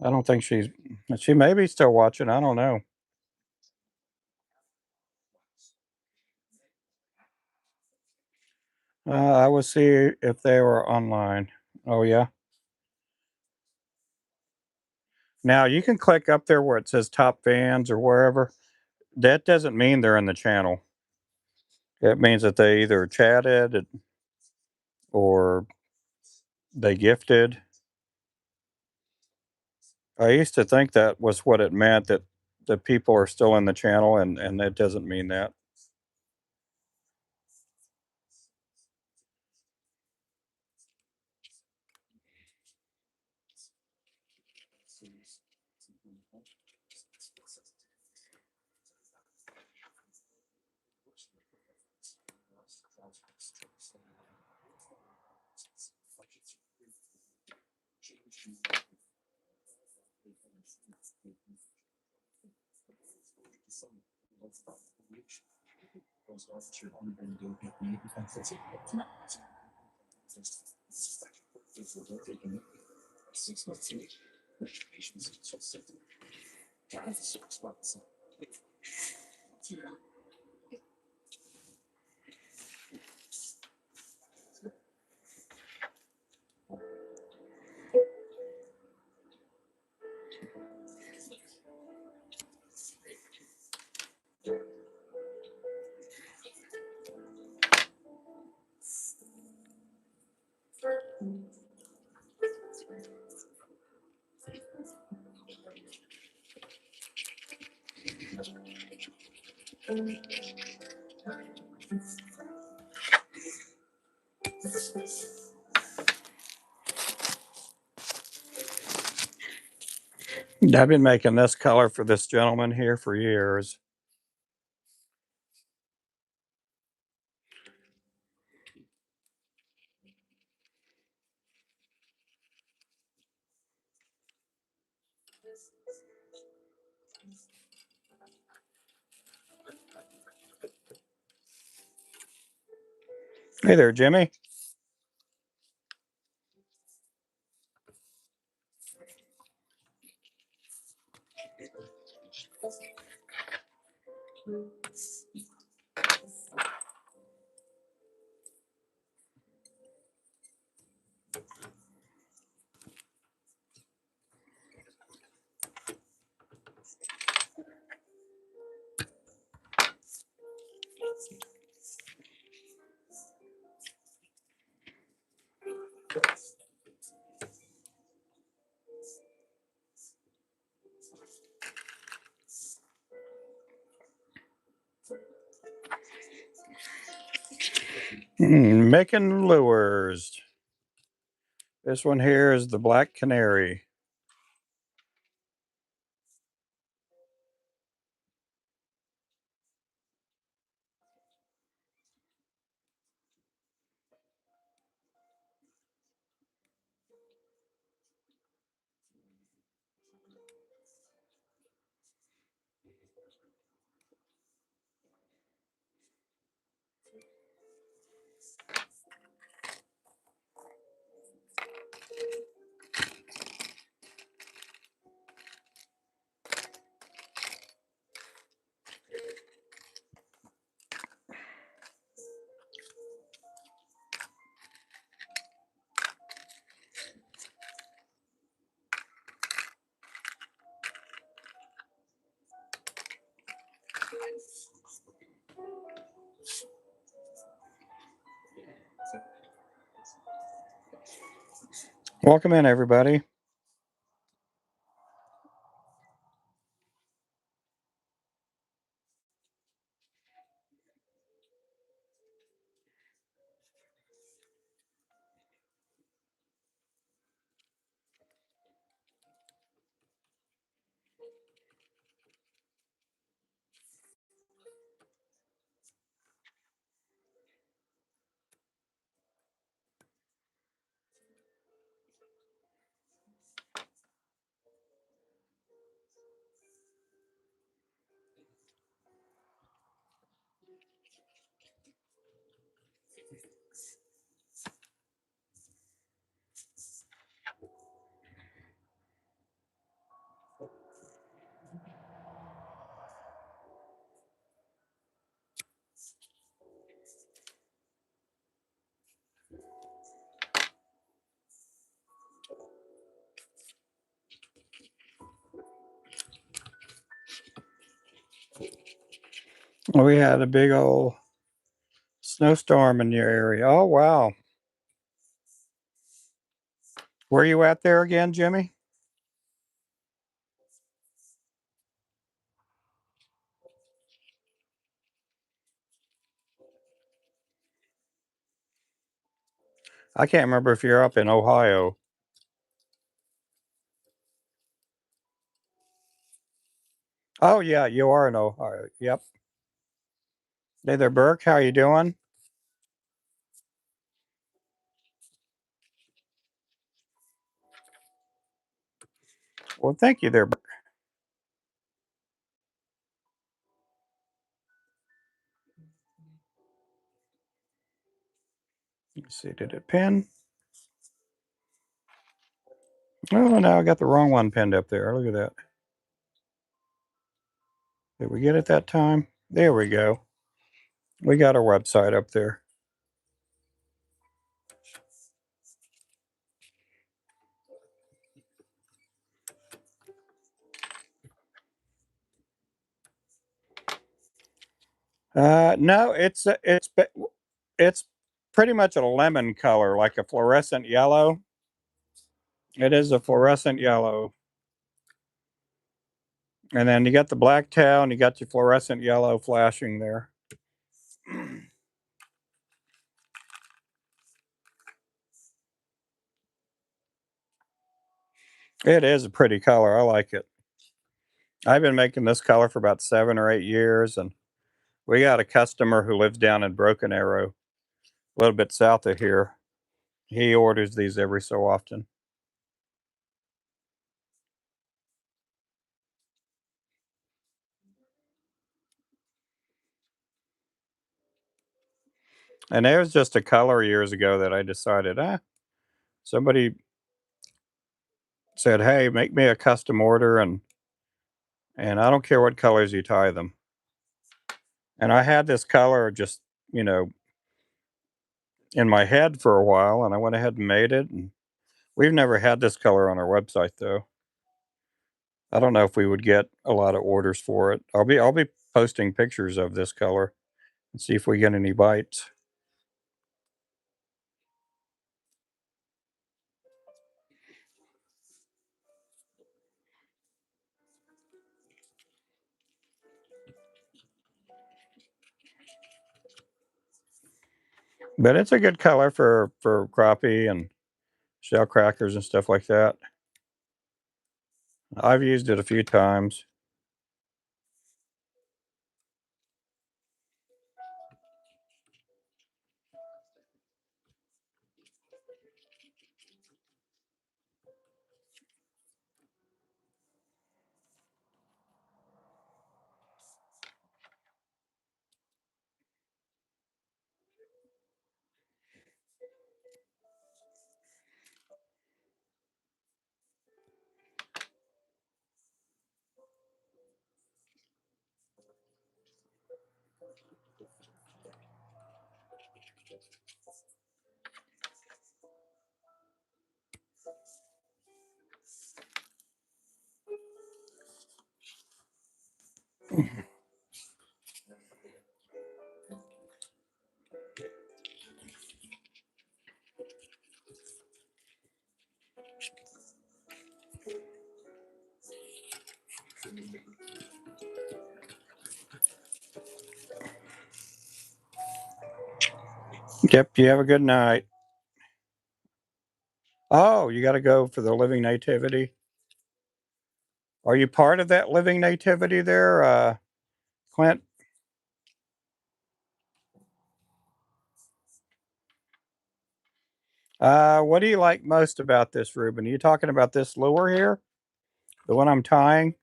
I don't think she may be still watching. I don't know. I will see if they were online. Oh, yeah. Now you can click up there where it says top fans or wherever. That doesn't mean they're in the channel. It means that they either chatted or they gifted. I used to think that was what it meant, that the people are still in the channel, and that doesn't mean that. I've been making this color for this gentleman here for years. Hey there, Jimmy. Making lures. This one here is the black canary. Welcome in, everybody. We had a big old snowstorm in your area. Oh, wow. Where you at there again, Jimmy? I can't remember if you're up in Ohio. Oh, yeah, you are in Ohio. Yep. Hey there, Burke. How you doing? Well, thank you there, Burke. Let's see, did it pin? Oh, no, I got the wrong one pinned up there. Look at that. Did we get it that time? There we go. We got our website up there. No, it's pretty much a lemon color, like a fluorescent yellow. It is a fluorescent yellow. And then you got the black tail and you got your fluorescent yellow flashing there. It is a pretty color. I like it. I've been making this color for about 7 or 8 years, and we got a customer who lives down in Broken Arrow, a little bit south of here. He orders these every so often. And there was just a color years ago that I decided, somebody said, "Hey, make me a custom order, and I don't care what colors you tie them." And I had this color just, you know, in my head for a while, and I went ahead and made it. And we've never had this color on our website though. I don't know if we would get a lot of orders for it. I'll be posting pictures of this color and see if we get any bites. But it's a good color for crappie and shell crackers and stuff like that. I've used it a few times. Yep, you have a good night. Oh, you got to go for the living nativity. Are you part of that living nativity there, Clint? What do you like most about this, Ruben? Are you talking about this lure here, the one I'm tying?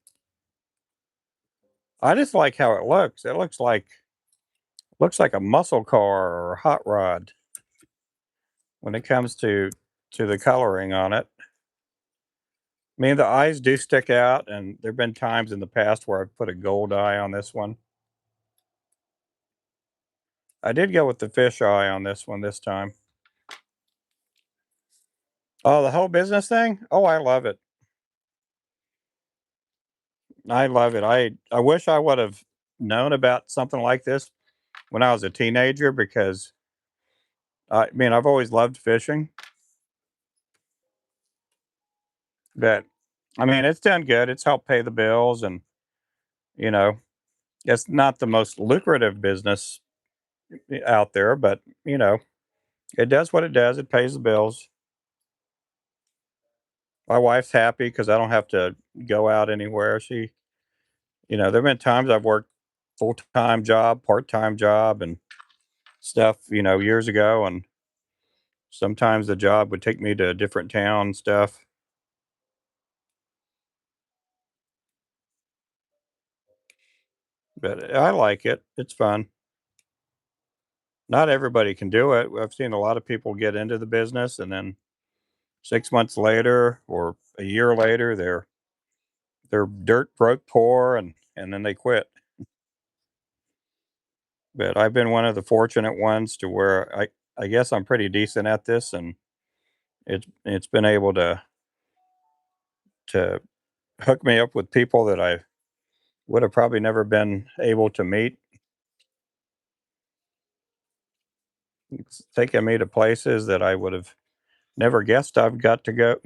I just like how it looks. It looks like a muscle car or a hot rod when it comes to the coloring on it. I mean, the eyes do stick out, and there've been times in the past where I've put a gold eye on this one. I did go with the fish eye on this one this time. Oh, the whole business thing? Oh, I love it. I love it. I wish I would have known about something like this when I was a teenager because I mean, I've always loved fishing, but I mean, it's done good. It's helped pay the bills and, you know, it's not the most lucrative business out there, but, it does what it does. It pays the bills. My wife's happy because I don't have to go out anywhere. There've been times I've worked full-time job, part-time job, and stuff, years ago, and sometimes the job would take me to a different town and stuff. But I like it. It's fun. Not everybody can do it. I've seen a lot of people get into the business and then 6 months later or a year later they're dirt broke poor and then they quit. But I've been one of the fortunate ones to where I guess I'm pretty decent at this, and it's been able to hook me up with people that I would have probably never been able to meet. It's taken me to places that I would have never guessed I've got to go,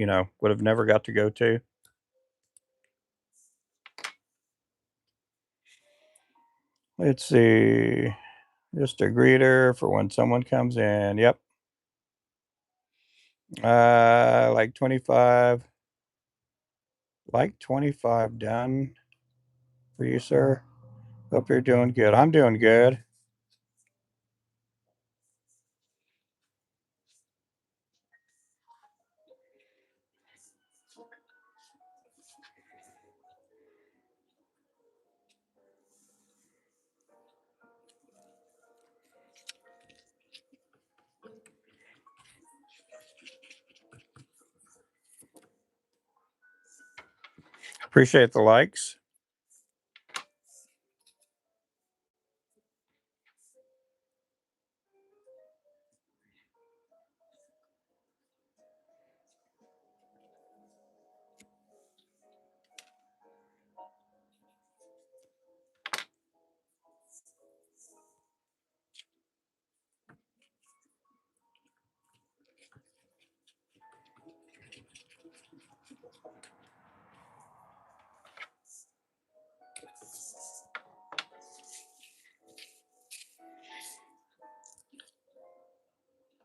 would have never got to go to. Let's see. Just a greeter for when someone comes in. Yep. Like 25, like 25 done for you, sir. Hope you're doing good. I'm doing good. Appreciate the likes.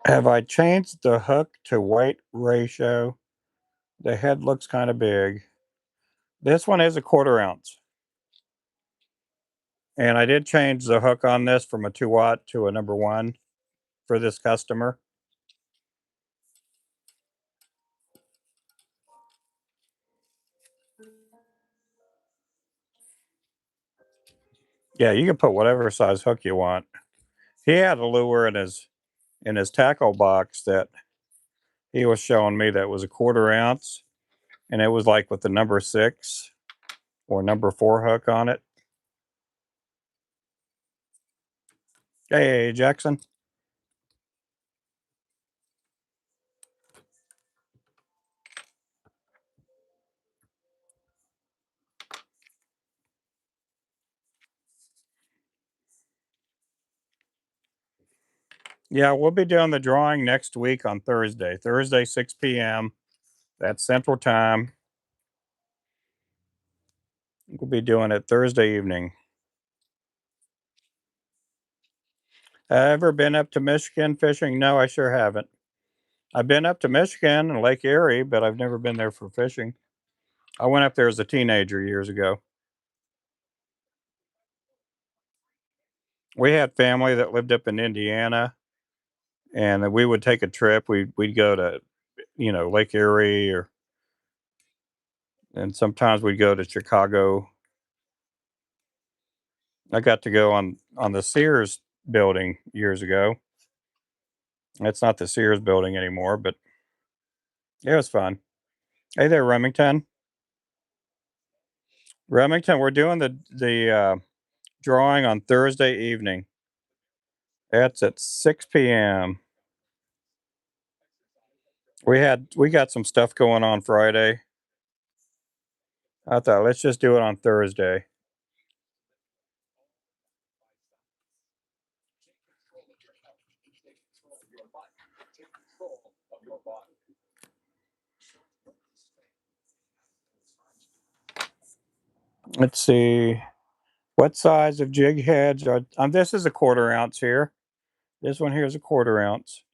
Have I changed the hook to weight ratio? The head looks kind of big. This one is a 1/4 ounce. And I did change the hook on this from a 2-aught to a number 1 for this customer. Yeah, you can put whatever size hook you want. He had a lure in his tackle box that he was showing me that was a 1/4 ounce, and it was like with the number 6 or number 4 hook on it. Hey, Jackson. Yeah, we'll be doing the drawing next week on Thursday. Thursday, 6 p.m. That's Central Time. We'll be doing it Thursday evening. Ever been up to Michigan fishing? No, I sure haven't. I've been up to Michigan and Lake Erie, but I've never been there for fishing. I went up there as a teenager years ago. We had family that lived up in Indiana, and we would take a trip. We'd go to, Lake Erie, and sometimes we'd go to Chicago. I got to go on the Sears building years ago. It's not the Sears building anymore, but it was fun. Hey there, Remington. Remington, we're doing the drawing on Thursday evening. It's at 6 p.m. We got some stuff going on Friday. I thought let's just do it on Thursday. Let's see. What size of jig heads are this is a 1/4 ounce here. This one here is a 1/4 ounce.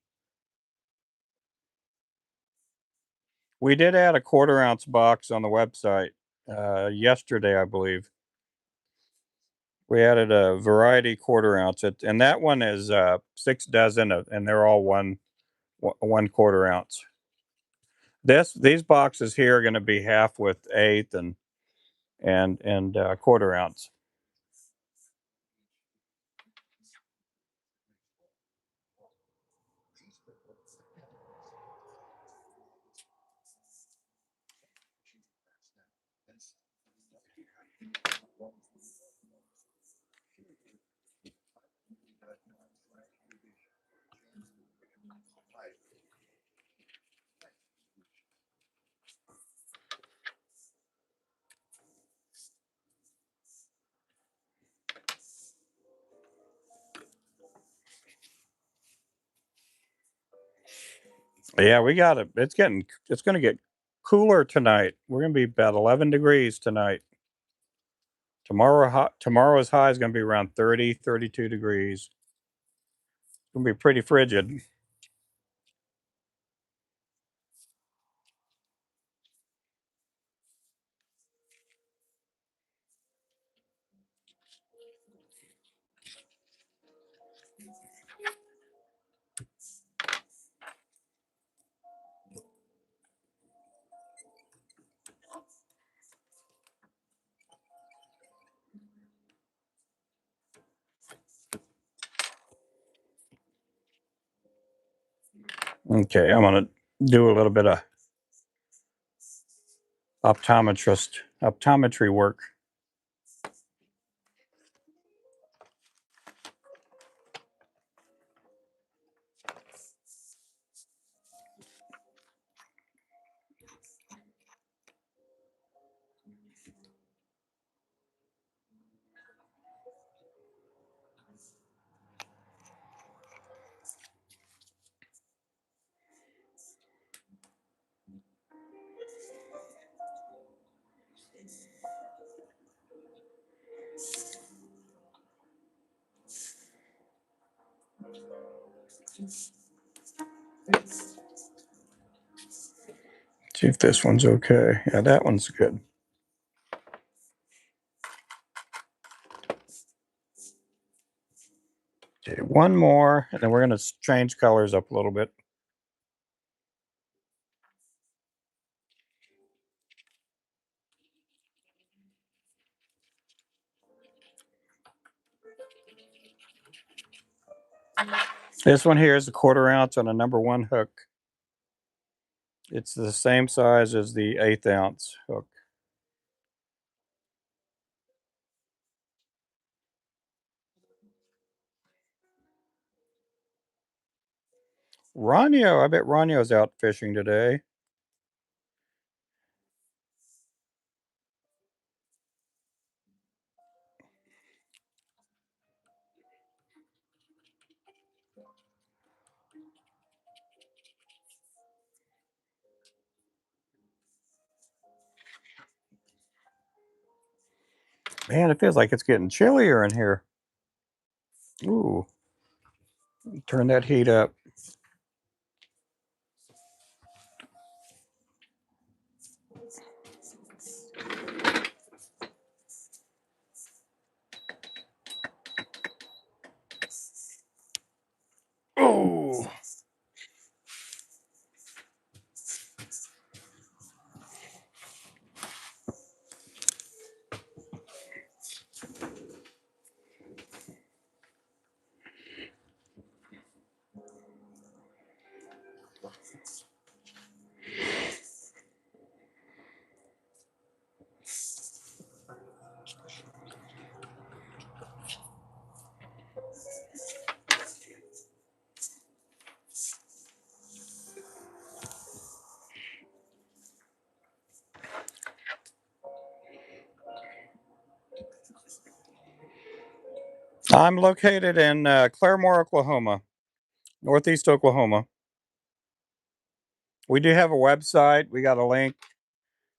We did add a 1/4 ounce box on the website yesterday, I believe. We added a variety 1/4 ounce, and that one is 6 dozen, and they're all 1/4 ounce. These boxes here are going to be half with eighth and 1/4 ounce. Yeah, we got it. It's going to get cooler tonight. We're going to be about 11 degrees tonight. Tomorrow's high is going to be around 30, 32 degrees. It's going to be pretty frigid. Okay, I'm going to do a little bit of optometry work. See if this one's okay. Yeah, that one's good. Okay, one more, and then we're going to change colors up a little bit. This one here is a 1/4 ounce on a #1 hook. It's the same size as the 1/8 ounce hook. Ronio, I bet Ronio's out fishing today. Man, it feels like it's getting chillier in here. Ooh, turn that heat up. Oh, I'm located in Claremore, Oklahoma, Northeast Oklahoma. We do have a website. We got a link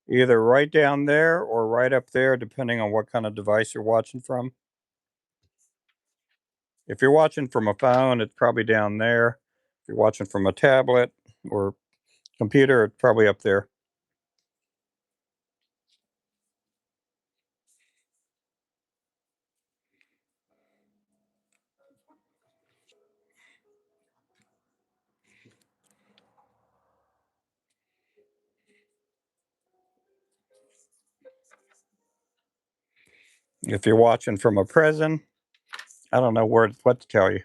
either right down there or right up there, depending on what kind of device you're watching from. If you're watching from a phone, it's probably down there. If you're watching from a tablet or computer, it's probably up there. If you're watching from a prison, I don't know what to tell you.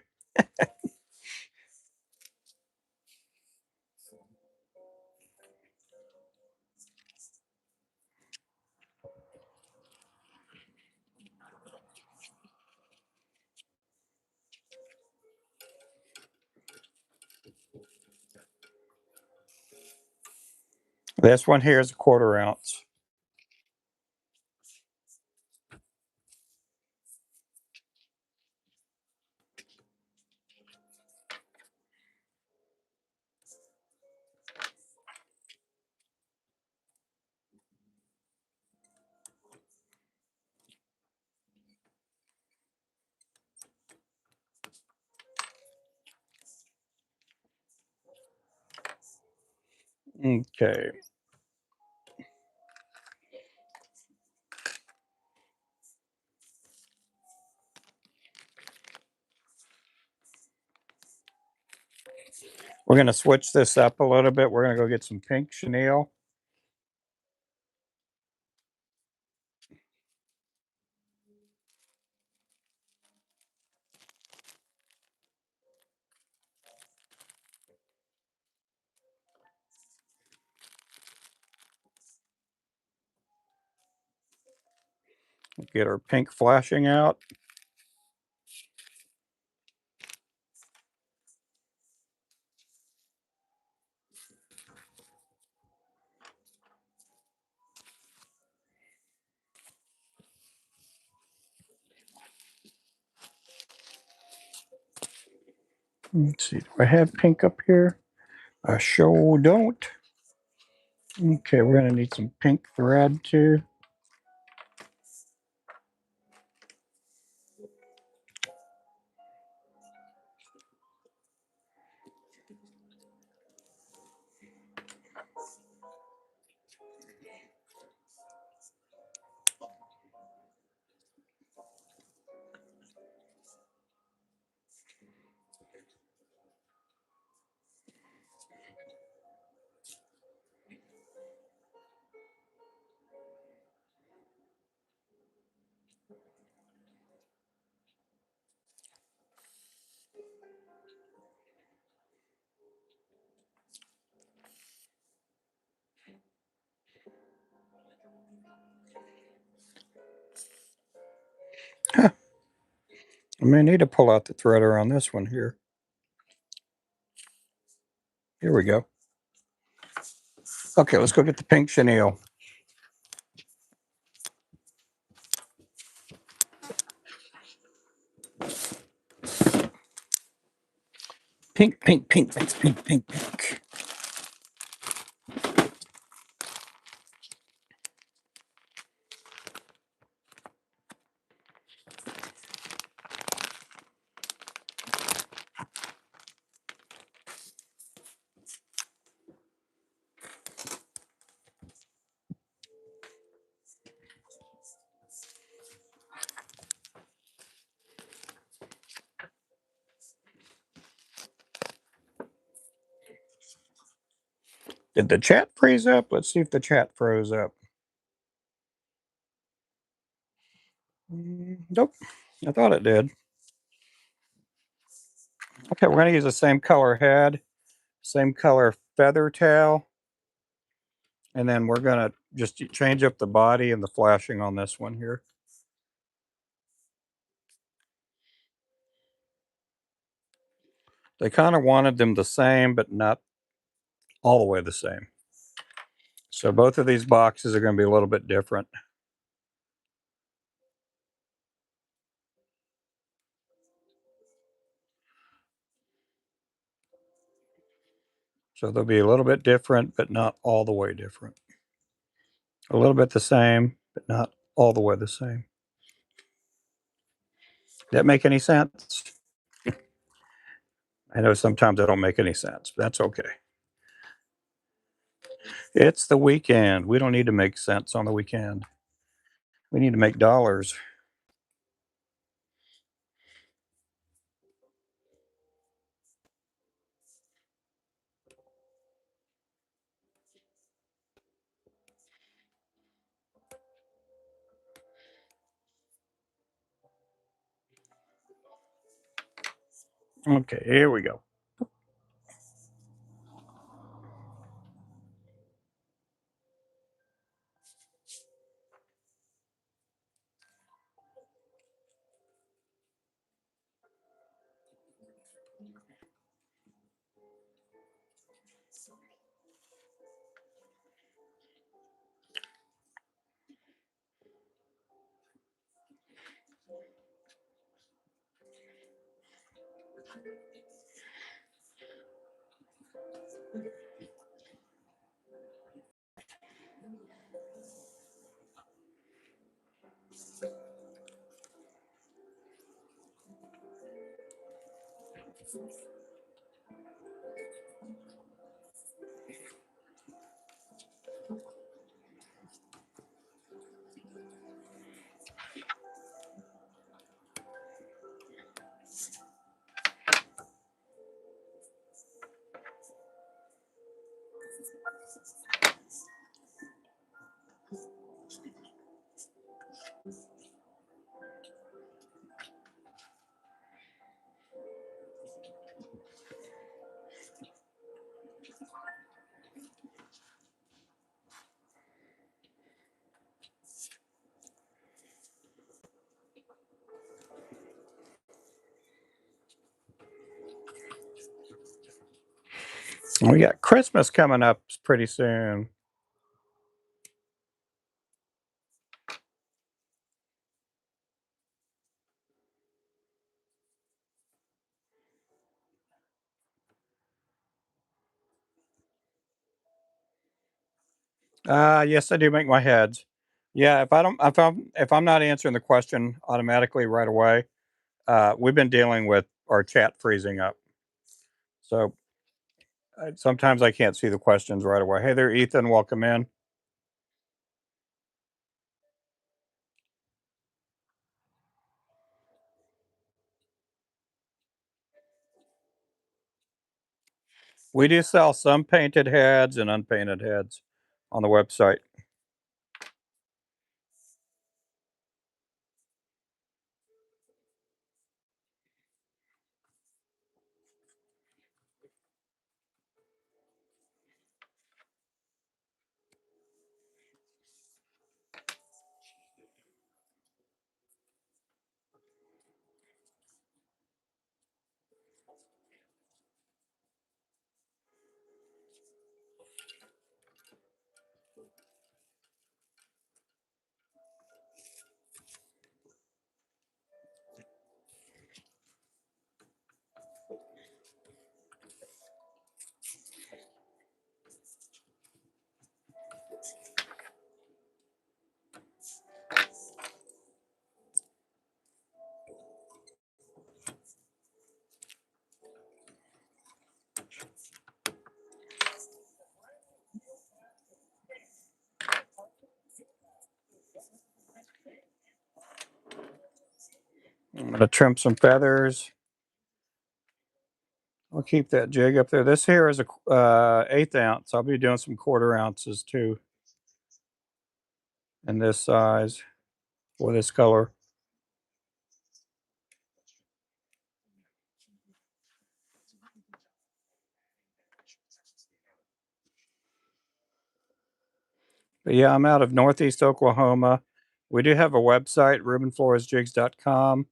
This one here is a 1/4 ounce. Okay. We're going to switch this up a little bit. We're going to go get some pink chenille. Get our pink flashing out. Let's see, do I have pink up here? I sure don't. Okay, we're going to need some pink thread too. Huh. I may need to pull out the threader on this one here. Here we go. Okay, let's go get the pink chenille. Pink, pink, pink, pink, pink, pink, pink. Did the chat freeze up? Let's see if the chat froze up. Nope. I thought it did. Okay, we're going to use the same color head, same color feather tail, and then we're going to just change up the body and the flashing on this one here. They kind of wanted them the same, but not all the way the same. So both of these boxes are going to be a little bit different. So they'll be a little bit different, but not all the way different. A little bit the same, but not all the way the same. That make any sense? I know sometimes I don't make any sense, but that's okay. It's the weekend. We don't need to make sense on the weekend. We need to make dollars. Okay, here we go. We got Christmas coming up pretty soon. Yes, I do make my heads. Yeah, if I'm not answering the question automatically right away, we've been dealing with our chat freezing up. So sometimes I can't see the questions right away. Hey there, Ethan. Welcome in. We do sell some painted heads and unpainted heads on the website. I'm going to trim some feathers. I'll keep that jig up there. This here is a 1/8 ounce. I'll be doing some 1/4 ounces too in this size for this color. But yeah, I'm out of Northeast Oklahoma. We do have a website, rubenfloresjigs.com.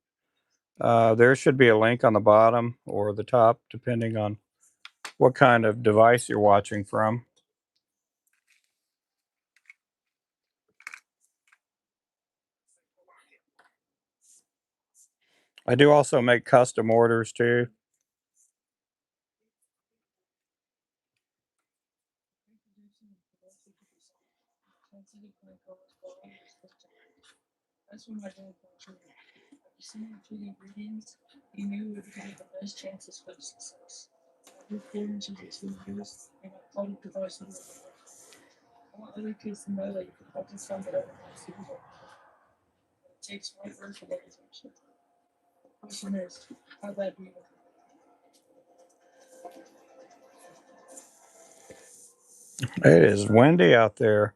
There should be a link on the bottom or the top, depending on what kind of device you're watching from. I do also make custom orders too. That's when my dad told me, have you seen the 2 ingredients? He knew it would have the best chances for success. I did 4 inches in 2 years, and I called it the vice. I want other kids to know that you can help this time that everyone's super well. It takes one word for motivation. Question is, how bad do you want It is windy out there.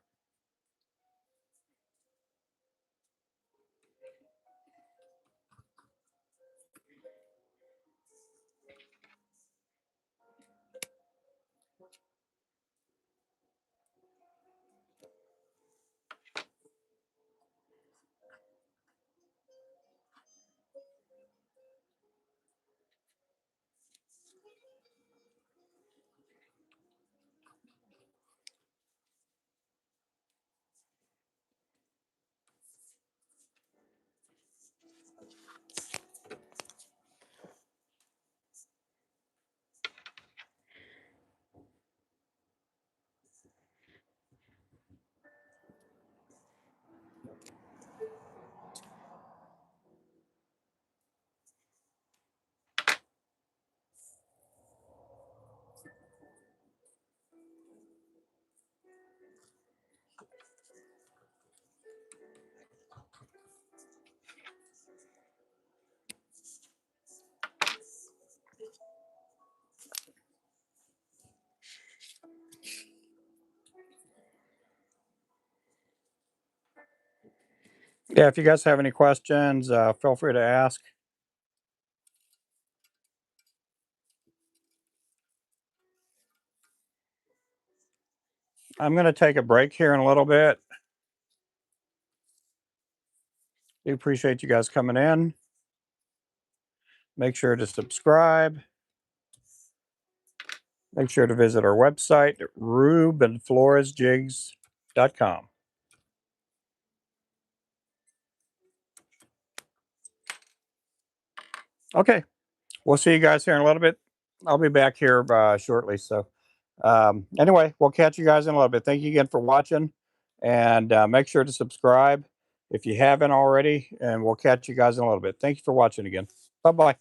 Yeah, if you guys have any questions, feel free to ask. I'm going to take a break here in a little bit. We appreciate you guys coming in. Make sure to subscribe. Make sure to visit our website, rubenfloresjigs.com. Okay, we'll see you guys here in a little bit. I'll be back here shortly. So, anyway, we'll catch you guys in a little bit. Thank you again for watching, and make sure to subscribe if you haven't already. And we'll catch you guys in a little bit. Thank you for watching again. Bye bye.